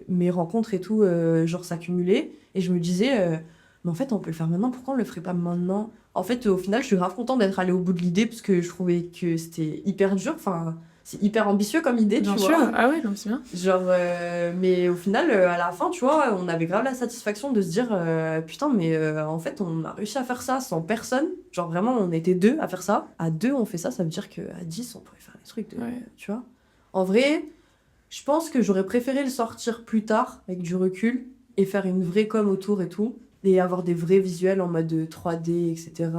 mes rencontres et tout, genre s'accumuler. Et je me disais, mais en fait, on peut le faire maintenant, pourquoi on le ferait pas maintenant? En fait, au final, je suis grave contente d'être allée au bout de l'idée parce que je trouvais que c'était hyper dur. Enfin, c'est hyper ambitieux comme idée, Bien tu sûr. vois. Ah ouais, non, c'est bien. Genre, mais au final, à la fin, tu vois, on avait grave la satisfaction de se dire, putain, mais en fait, on a réussi à faire ça sans personne. Genre, vraiment, on était 2 à faire ça. À 2, on fait ça, ça veut dire qu'à 10, on pourrait faire des trucs, tu vois. En vrai, je pense que j'aurais préféré le sortir plus tard, avec du recul, et faire une vraie com autour et tout, et avoir des vrais visuels en mode 3D, etc.,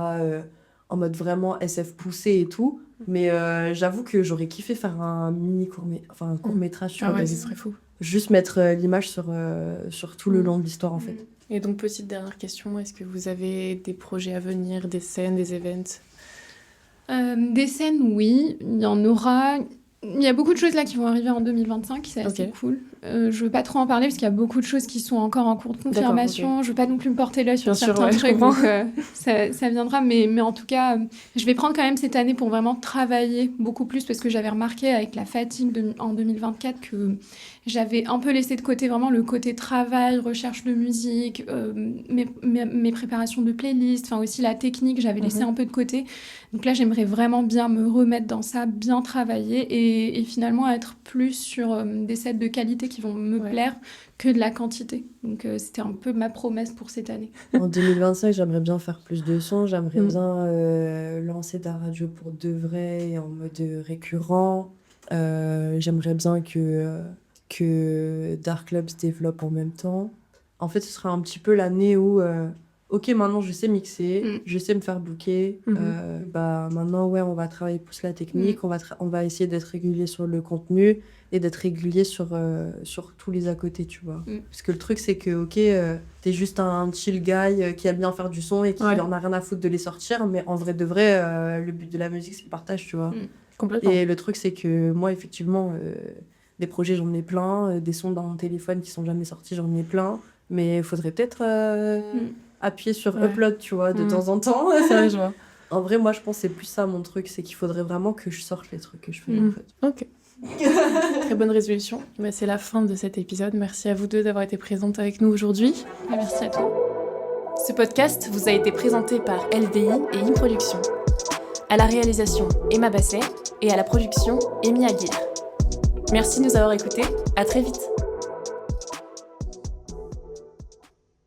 en mode vraiment SF poussé et tout. Mais j'avoue que j'aurais kiffé faire un court-métrage sur ouais, ce serait fou. juste mettre l'image sur tout le long de l'histoire, en fait. Et donc, petite dernière question, est-ce que vous avez des projets à venir, des scènes, des events? Des scènes, oui, il y en aura. Il y a beaucoup de choses là qui vont arriver en 2025, c'est assez cool. Je veux pas trop en parler parce qu'il y a beaucoup de choses qui sont encore en cours de confirmation. Je veux pas non plus me porter l'œil sur certains trucs, donc ça viendra. Mais en tout cas, je vais prendre quand même cette année pour vraiment travailler beaucoup plus parce que j'avais remarqué avec la fatigue en 2024 que j'avais un peu laissé de côté vraiment le côté travail, recherche de musique, mes préparations de playlist, enfin aussi la technique, j'avais laissé un peu de côté. Donc là, j'aimerais vraiment bien me remettre dans ça, bien travailler et finalement être plus sur des sets de qualité qui vont me plaire que de la quantité. Donc c'était un peu ma promesse pour cette année. En 2025, j'aimerais bien faire plus de sons, j'aimerais bien lancer de la radio pour de vrai, en mode récurrent. J'aimerais bien que Dark Club se développe en même temps. En fait, ce sera un petit peu l'année où ok, maintenant je sais mixer, je sais me faire booker. Maintenant, on va travailler plus la technique, on va essayer d'être régulier sur le contenu et d'être régulier sur tous les à côté, tu vois. Parce que le truc, c'est que, ok, t'es juste un chill guy qui aime bien faire du son et qui en a rien à foutre de les sortir, mais en vrai de vrai, le but de la musique, c'est le partage, tu vois. Complètement. Et le truc, c'est que moi, effectivement, des projets, j'en ai plein, des sons dans mon téléphone qui sont jamais sortis, j'en ai plein, mais il faudrait peut-être appuyer sur upload, tu vois, de temps en temps. C'est vrai, je vois. En vrai, moi, je pense que c'est plus ça, mon truc, c'est qu'il faudrait vraiment que je sorte les trucs que je fais, en fait. Ok. Très bonne résolution. C'est la fin de cet épisode. Merci à vous deux d'avoir été présentes avec nous aujourd'hui. Merci à toi. Ce podcast vous a été présenté par LDI et InProduction. À la réalisation, Emma Basset, et à la production, Amy Aguirre. Merci de nous avoir écoutés. À très vite.